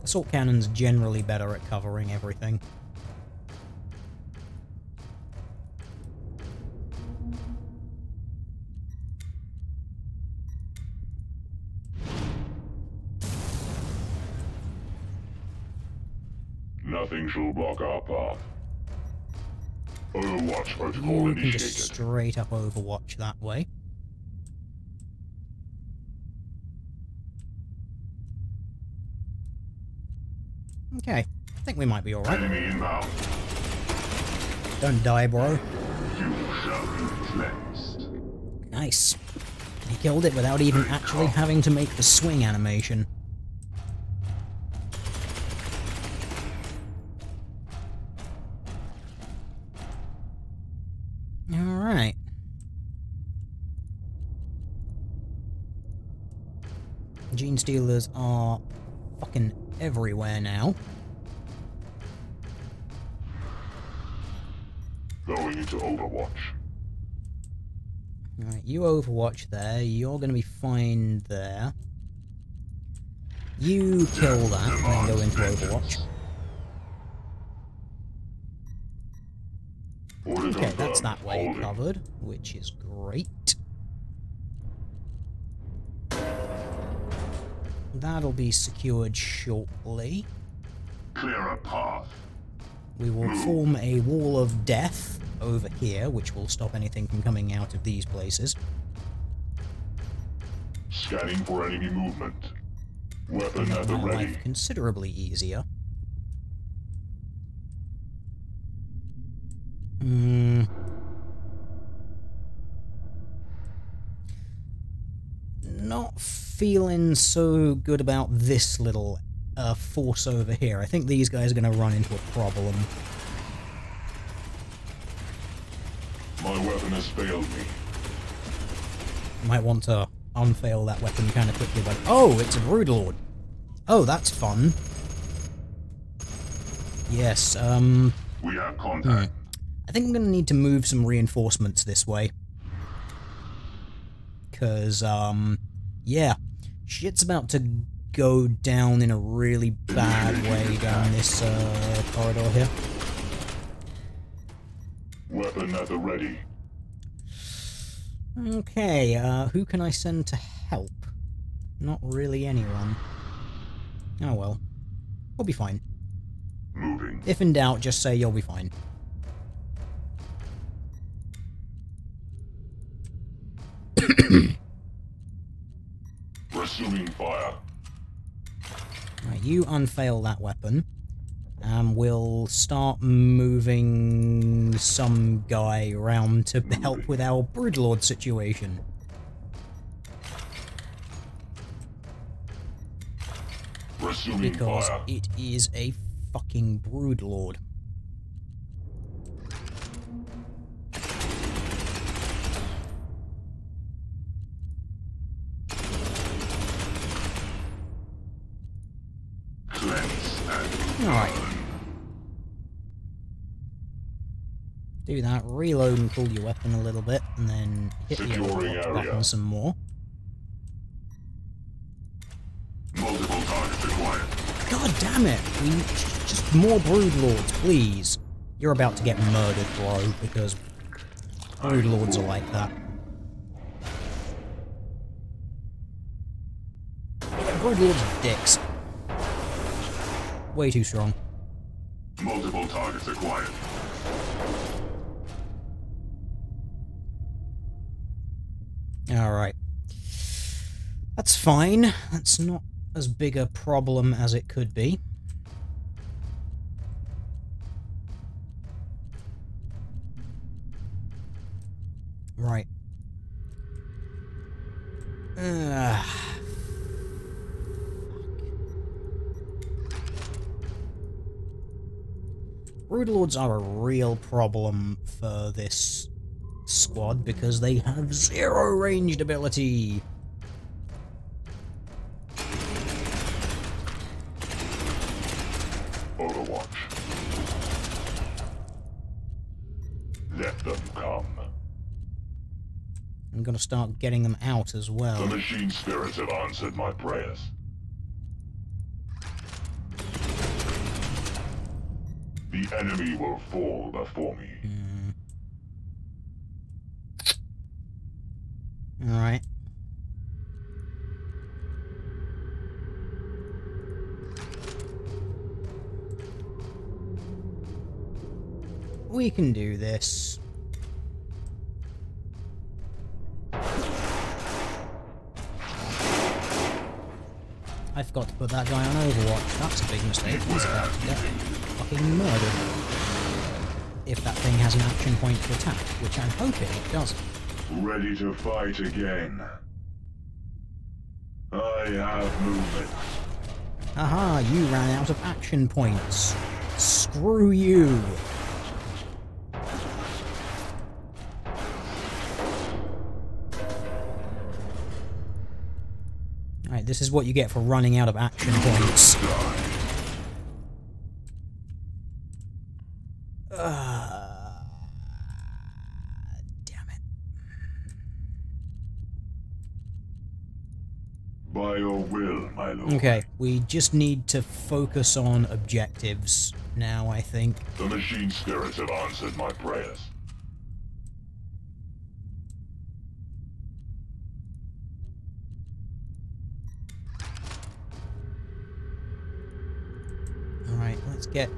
Assault cannon's generally better at covering everything. Nothing shall block our path. Overwatch protocol You initiated. can just straight up Overwatch that way. Okay, I think we might be alright. Enemy inbound. Don't die, bro. You shall be cleansed. Nice. He killed it without even actually having to make the swing animation. Alright. Gene Stealers are fucking everywhere now. Going into Overwatch. Alright, you Overwatch there. You're gonna be fine there. You kill that and then go into Overwatch. Okay, that's that way covered, which is great. That'll be secured shortly. Clear a path. We will form a wall of death over here, which will stop anything from coming out of these places. Scanning for enemy movement. Weapon at the Make my ready. life considerably easier. Not feeling so good about this little force over here. I think these guys are going to run into a problem. My weapon has failed me. Might want to unfail that weapon kind of quickly, but... Oh, it's a Broodlord! Oh, that's fun. Yes, We have contact. I think I'm going to need to move some reinforcements this way. Because, yeah, shit's about to go down in a really bad way down this, corridor here. Weapon at the ready. Okay, who can I send to help? Not really anyone. Oh well. We'll be fine. Moving. If in doubt, just say you'll be fine. Resuming fire. Right, you unfail that weapon. And we'll start moving some guy around to help with our Broodlord situation. Resuming Because fire. it is a fucking Broodlord. Cleanse and Alright. Do that, reload and pull your weapon a little bit, and then hit the Securing overwatch area. button some more. multiple targets acquired. God damn it! Just more Broodlords, please. You're about to get murdered, bro, because Broodlords are like that. Broodlords are dicks. Way too strong. Multiple targets acquired. Alright. That's fine. That's not as big a problem as it could be. Right. Broodlords are a real problem for this squad because they have zero ranged ability. Overwatch. Let them come. I'm gonna start getting them out as The well. machine spirits have answered my prayers. The enemy will fall before me. Alright. We can do this. I forgot to put that guy on Overwatch. That's a big mistake. He's about to get fucking murdered. If that thing has an action point to attack, which I'm hoping it doesn't. Ready to fight again. I have movement. Aha, you ran out of action points. Screw you. Alright, this is what you get for running out of action points. Damn it. By your will, my lord. Okay, we just need to focus on objectives now, I think. The machine spirits have answered my prayers. Alright, let's get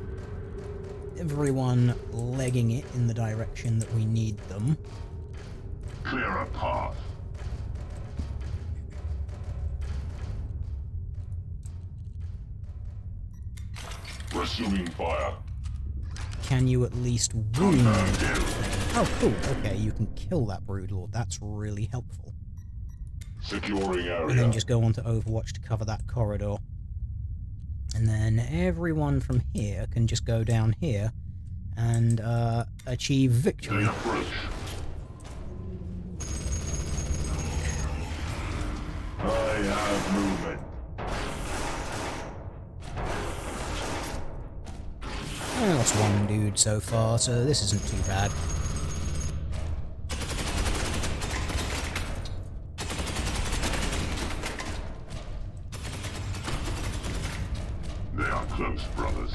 everyone legging it in the direction that we need them. Clear a path. Resuming fire. Can you at least wound that thing? Oh, cool. Okay, you can kill that Broodlord. That's really helpful. Securing area. And then just go on to Overwatch to cover that corridor. And then everyone from here can just go down here and achieve victory. I have movement. I lost one dude so far, so this isn't too bad. They are close, brothers.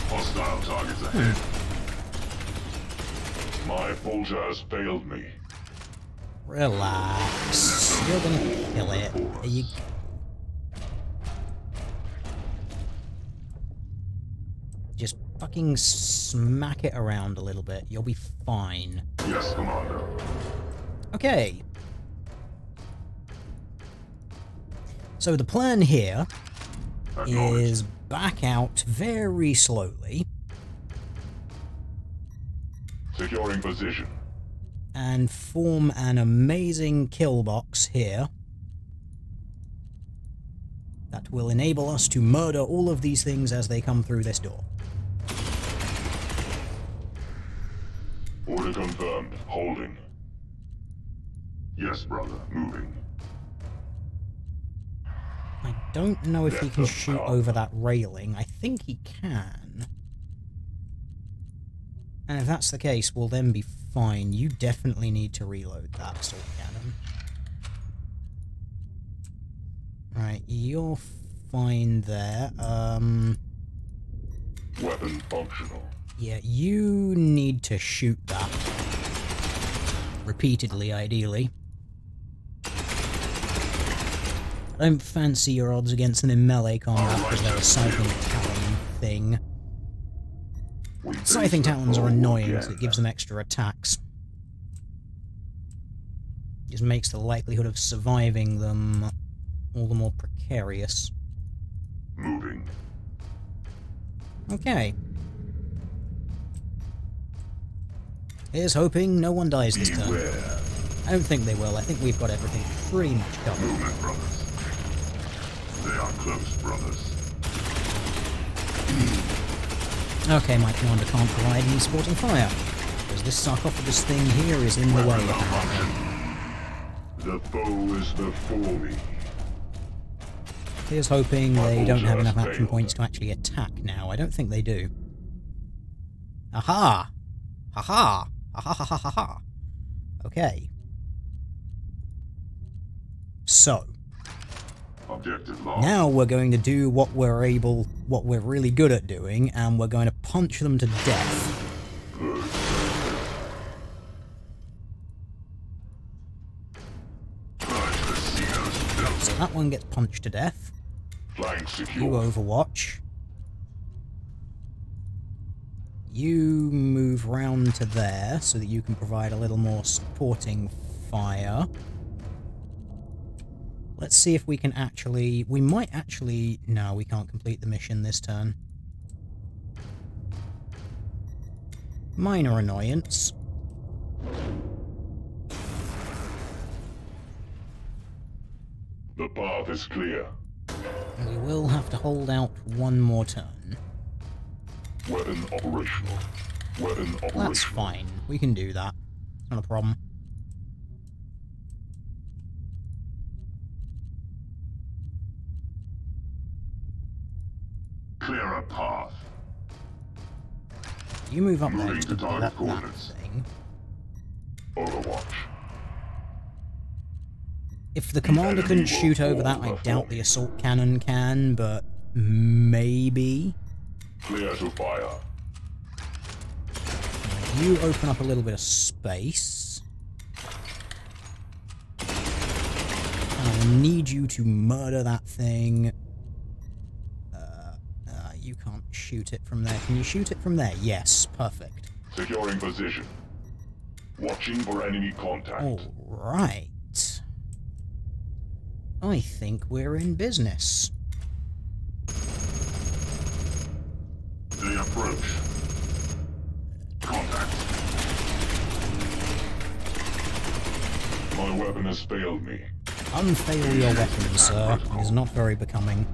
Hostile targets ahead. My Vulture has failed me. Relax. You're gonna kill it. There you go. Just fucking smack it around a little bit. You'll be fine. Yes, Commander. Okay. So the plan here is back out very slowly. Securing position. And form an amazing kill box here. That will enable us to murder all of these things as they come through this door. Order confirmed. Holding. Yes, brother. Moving. I don't know if he can shoot over that railing. I think he can. And if that's the case, we'll then be fine. You definitely need to reload that assault cannon. Right, you're fine there. Weapon functional. Yeah, you need to shoot that. Repeatedly, ideally. I don't fancy your odds against them in melee combat because they're a Scything Talon thing. Scything Talons are annoying because it gives them extra attacks. Just makes the likelihood of surviving them all the more precarious. Moving. Okay. Here's hoping no one dies this turn. I don't think they will. I think we've got everything pretty much covered. Movement, brothers. They are close, brothers. Okay, my commander can't provide any supporting fire, because this sarcophagus thing here is in the way, apparently. The foe is before me. Here's hoping they don't have enough action points to actually attack now. I don't think they do. Aha! Ha-ha! Ha-ha-ha-ha-ha! Okay. So. Now we're going to do what we're really good at doing, and we're going to punch them to death. So that one gets punched to death. You Overwatch. You move round to there so that you can provide a little more supporting fire. Let's see if we can actually... We might actually... No, we can't complete the mission this turn. Minor annoyance. The path is clear. We will have to hold out one more turn. Weapon operational. Weapon operational. That's fine. We can do that. It's not a problem. Clear a path. You move up there Moving to to block target that coordinates. thing. Overwatch. If the commander couldn't shoot over that, I doubt the assault cannon can, but maybe. Clear to fire. You open up a little bit of space. And I need you to murder that thing. You can't shoot it from there. Can you shoot it from there? Yes, perfect. Securing position. Watching for enemy contact. Alright. I think we're in business. They approach. Contact. My weapon has failed me. Unfail your weapon, sir. It is not very becoming.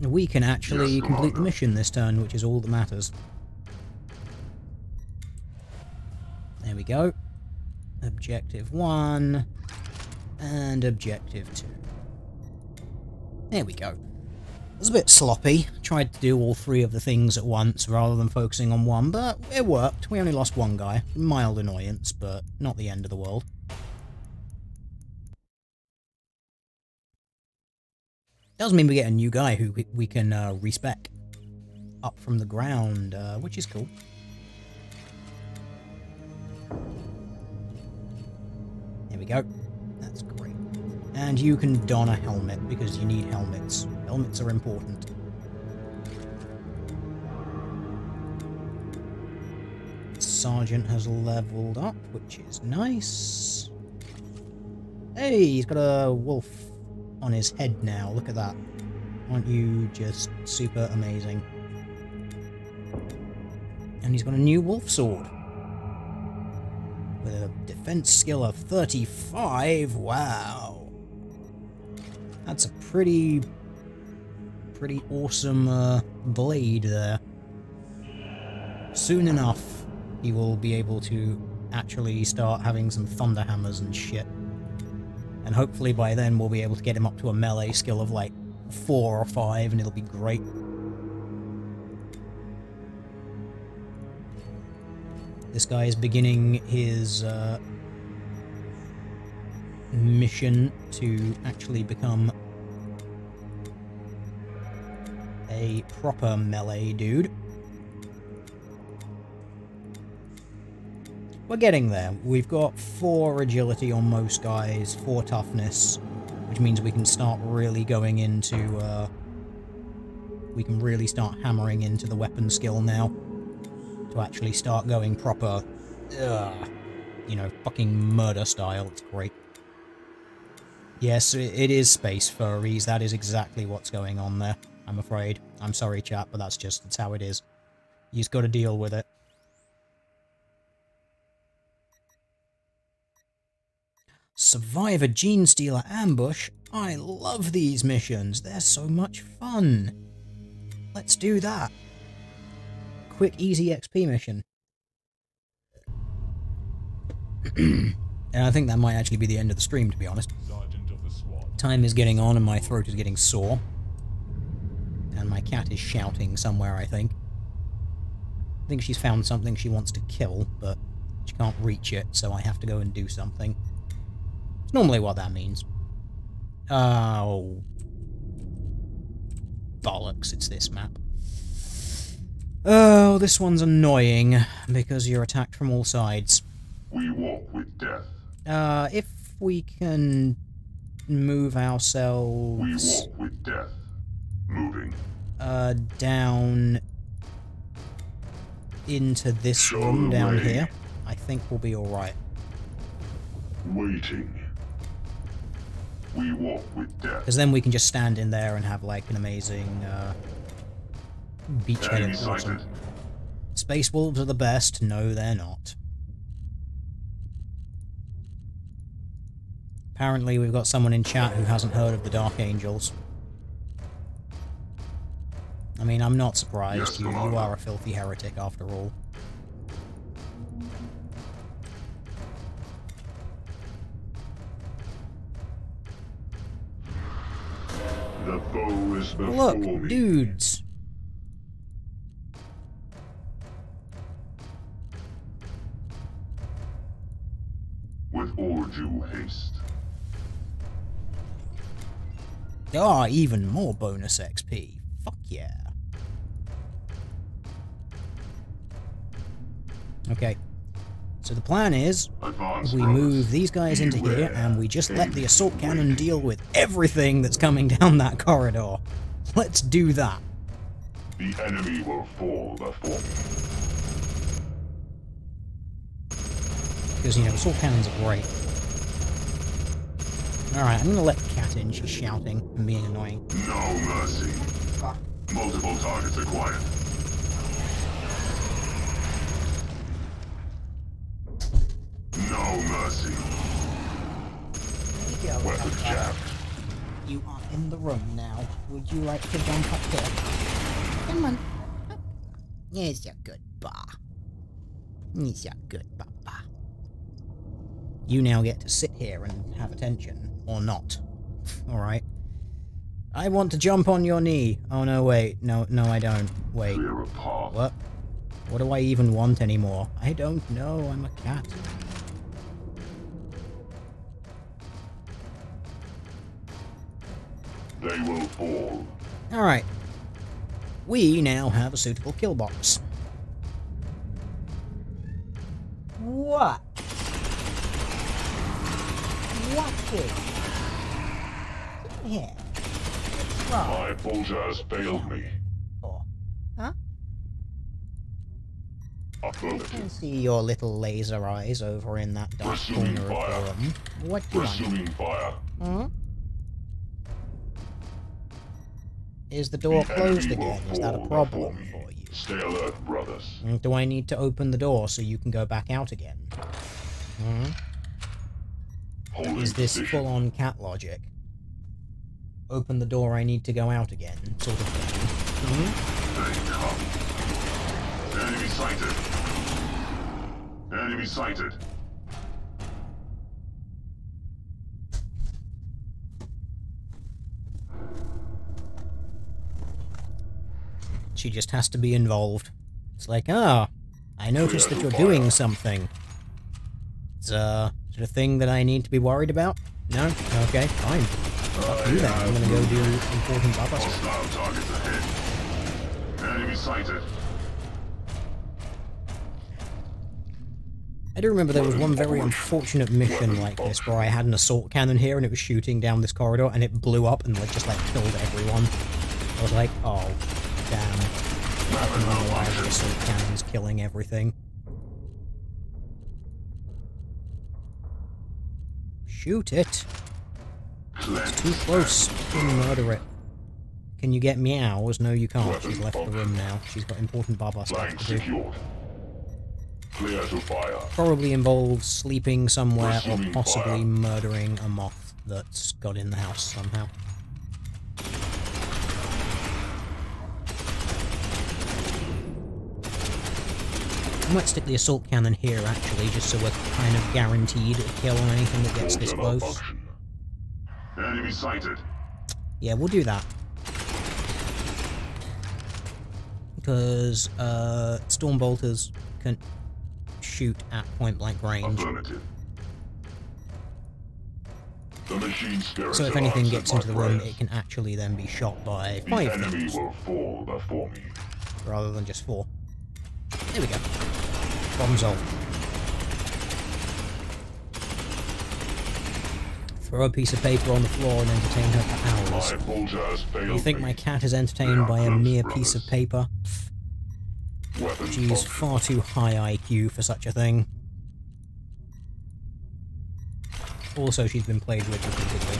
We can actually complete the mission this turn, which is all that matters. There we go. Objective 1 and Objective 2. There we go. It was a bit sloppy. Tried to do all three of the things at once rather than focusing on one, but it worked. We only lost one guy. Mild annoyance, but not the end of the world. Does mean we get a new guy who we can respec up from the ground, which is cool. There we go. That's great. And you can don a helmet, because you need helmets. Helmets are important. Sergeant has leveled up, which is nice. Hey, he's got a wolf on his head now. Look at that. Aren't you just super amazing? And he's got a new wolf sword. With a defense skill of 35. Wow. That's a pretty awesome blade there. Soon enough, he will be able to actually start having some thunder hammers and shit. And hopefully by then we'll be able to get him up to a melee skill of like 4 or 5 and it'll be great. This guy is beginning his mission to actually become a proper melee dude. We're getting there. We've got 4 agility on most guys, 4 toughness, which means we can start really going into, we can really start hammering into the weapon skill now, to actually start going proper, you know, fucking murder style. It's great. Yes, it is space furries. That is exactly what's going on there, I'm afraid. I'm sorry, chat, but that's how it is. You just gotta deal with it. Survive a Gene Stealer ambush? I love these missions. They're so much fun. Let's do that. Quick, easy XP mission. And I think that might actually be the end of the stream, to be honest. Time is getting on and my throat is getting sore. And my cat is shouting somewhere, I think. I think she's found something she wants to kill, but she can't reach it, so I have to go and do something. It's normally what that means. Oh. Bollocks, it's this map. Oh, this one's annoying, because you're attacked from all sides. We walk with death. If we can move ourselves... We walk with death. Moving. Down into this room down here, I think we'll be alright. Waiting. We walk with death. Because then we can just stand in there and have, like, an amazing, beachhead awesome. Space Wolves are the best. No, they're not. Apparently we've got someone in chat who hasn't heard of the Dark Angels. I mean, I'm not surprised. You are a filthy heretic after all. The foe is before Look, me. dudes. With all due haste. Ah, even more bonus XP. Fuck yeah. Okay. So the plan is, we move these guys into here, and we just let the assault cannon deal with everything that's coming down that corridor. Let's do that. The enemy will fall before me. Because, you know, assault cannons are great. Alright, I'm gonna let the cat in. She's shouting and being annoying. No mercy. Multiple targets acquired. No mercy. There you go. Weapons jammed. You are in the room now. Would you like to jump up here? Come on. Yes, you're good, bah. Yes, you're good, bah. You now get to sit here and have attention, or not. Alright. I want to jump on your knee. Oh no, wait. No, I don't. Wait. Clear a path. What? What do I even want anymore? I don't know. I'm a cat. They will fall. Alright. We now have a suitable kill box. What? What is? Yeah. My purge has failed me. Huh? I can Affirmative. see your little laser eyes over in that dark corner of the room. What do you want? Resuming fire. Hmm? Is the door closed again? Is that a problem for you? Stay alert, brothers. Do I need to open the door so you can go back out again? Hmm? Holding Is this position. full-on cat logic? Open the door, I need to go out again, sort of thing. Hmm? They come. Enemy sighted. Enemy sighted. She just has to be involved. It's like, ah, I noticed that you're doing something. It's, is it a thing that I need to be worried about? No? Okay, fine. Fuck you then, I'm gonna go do important stuff. Hostile targets ahead. Enemy sighted. I do remember there was one very unfortunate mission like this where I had an assault cannon here and it was shooting down this corridor and it blew up and like just like killed everyone. I was like, oh, damn. I don't know why the assault cannon's killing everything. Shoot it! It's too close. You can murder it. Can you get meows? No, you can't. She's left the room now. She's got important Baba stuff Flank to do. secured. Clear to fire. Probably involves sleeping somewhere or Resuming possibly fire. murdering a moth that's got in the house somehow. I might stick the assault cannon here actually, just so we're kind of guaranteed a kill on anything that gets this Filter close. malfunction. Enemy sighted. Yeah, we'll do that. Because, storm bolters can shoot at point-blank range. Affirmative. The machine spirits So if are anything answered gets by into the room, prayers. it can actually then be shot by The 5 enemy things, will fall before me. rather than just 4. There we go. Problem solved. Throw a piece of paper on the floor and entertain her for hours. My purge has failed You think me. my cat is entertained by a mere piece of paper? Weapons She's function. far too high IQ for such a thing. Also, she's been played with repeatedly.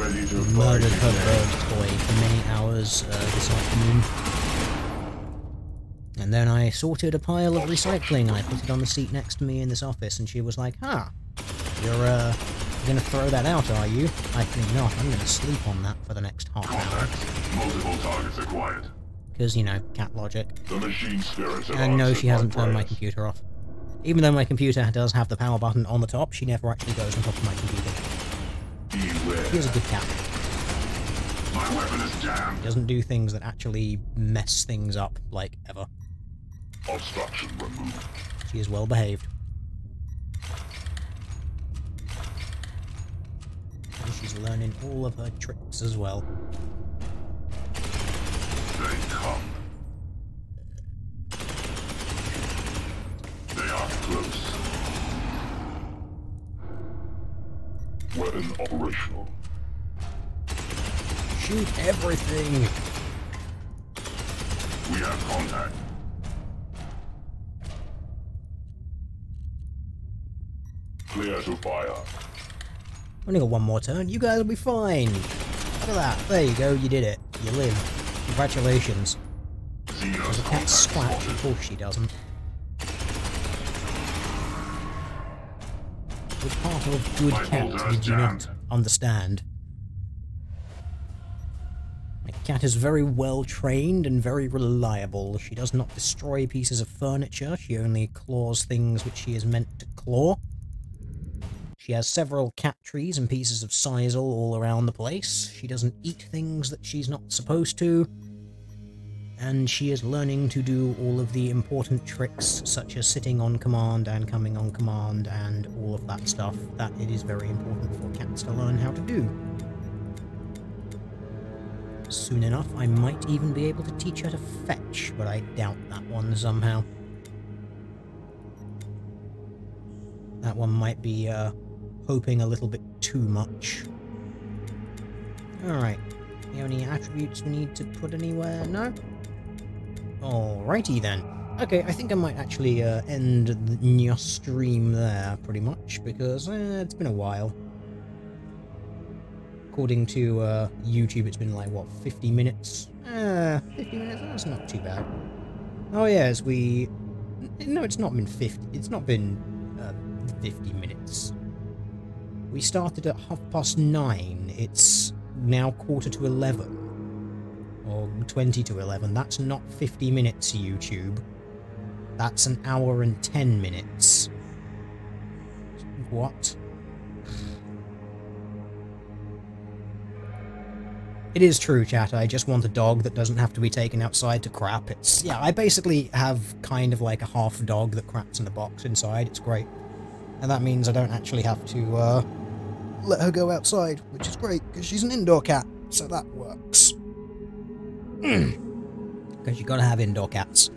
Ready to Murdered fight her again. bird toy for many hours this afternoon. And then I sorted a pile of recycling and I put it on the seat next to me in this office and she was like, huh, you're gonna throw that out, are you? I think not, I'm gonna sleep on that for the next half hour. Contact. Multiple targets acquired. Because, you know, cat logic. The machine spirits are And no, answered she by hasn't turned my prayers. computer off. Even though my computer does have the power button on the top, she never actually goes on top of my computer. Beware. She's a good cat. My weapon is jammed. Doesn't do things that actually mess things up, like, ever. Obstruction removed. She is well behaved. And she's learning all of her tricks as well. They come. Weapon operational. Shoot everything! We have contact. Clear to fire. Only got one more turn. You guys will be fine. Look at that. There you go. You did it. You live. Congratulations. Xenos Does the cat contact scratch? spotted. Of course she doesn't. Which part of good cat did you not understand? My cat is very well trained and very reliable. She does not destroy pieces of furniture. She only claws things which she is meant to claw. She has several cat trees and pieces of sisal all around the place. She doesn't eat things that she's not supposed to. And she is learning to do all of the important tricks, such as sitting on command and coming on command and all of that stuff that it is very important for cats to learn how to do. Soon enough, I might even be able to teach her to fetch, but I doubt that one somehow. That one might be, hoping a little bit too much. Alright. You have any attributes we need to put anywhere? No? Alrighty then. Okay, I think I might actually end the stream there, pretty much, because it's been a while. According to YouTube, it's been like, what, 50 minutes? 50 minutes? That's not too bad. Oh yeah, as we... No, it's not been 50... It's not been 50 minutes. We started at 9:30. It's now 11:15. Or 20 to 11. That's not 50 minutes, YouTube. That's an hour and 10 minutes. What? It is true, chat. I just want a dog that doesn't have to be taken outside to crap. It's... Yeah, I basically have kind of like a half dog that craps in a box inside. It's great. And that means I don't actually have to, let her go outside, which is great, because she's an indoor cat, so that works. Because you gotta have indoor cats.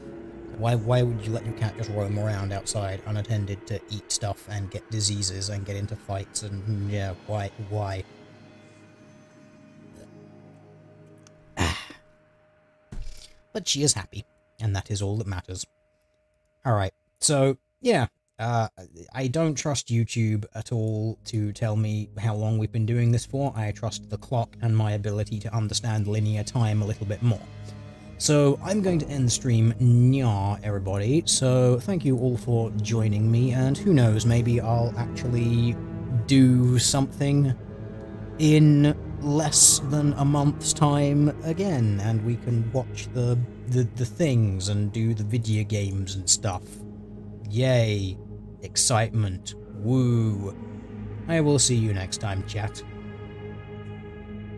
Why would you let your cat just roam around outside unattended to eat stuff and get diseases and get into fights and, yeah, why? But she is happy, and that is all that matters. Alright, so, yeah. I don't trust YouTube at all to tell me how long we've been doing this for. I trust the clock and my ability to understand linear time a little bit more. So I'm going to end the stream now, everybody. So thank you all for joining me, and who knows, maybe I'll actually do something in less than a month's time again, and we can watch the things and do the video games and stuff. Yay! Excitement. Woo. I will see you next time, chat.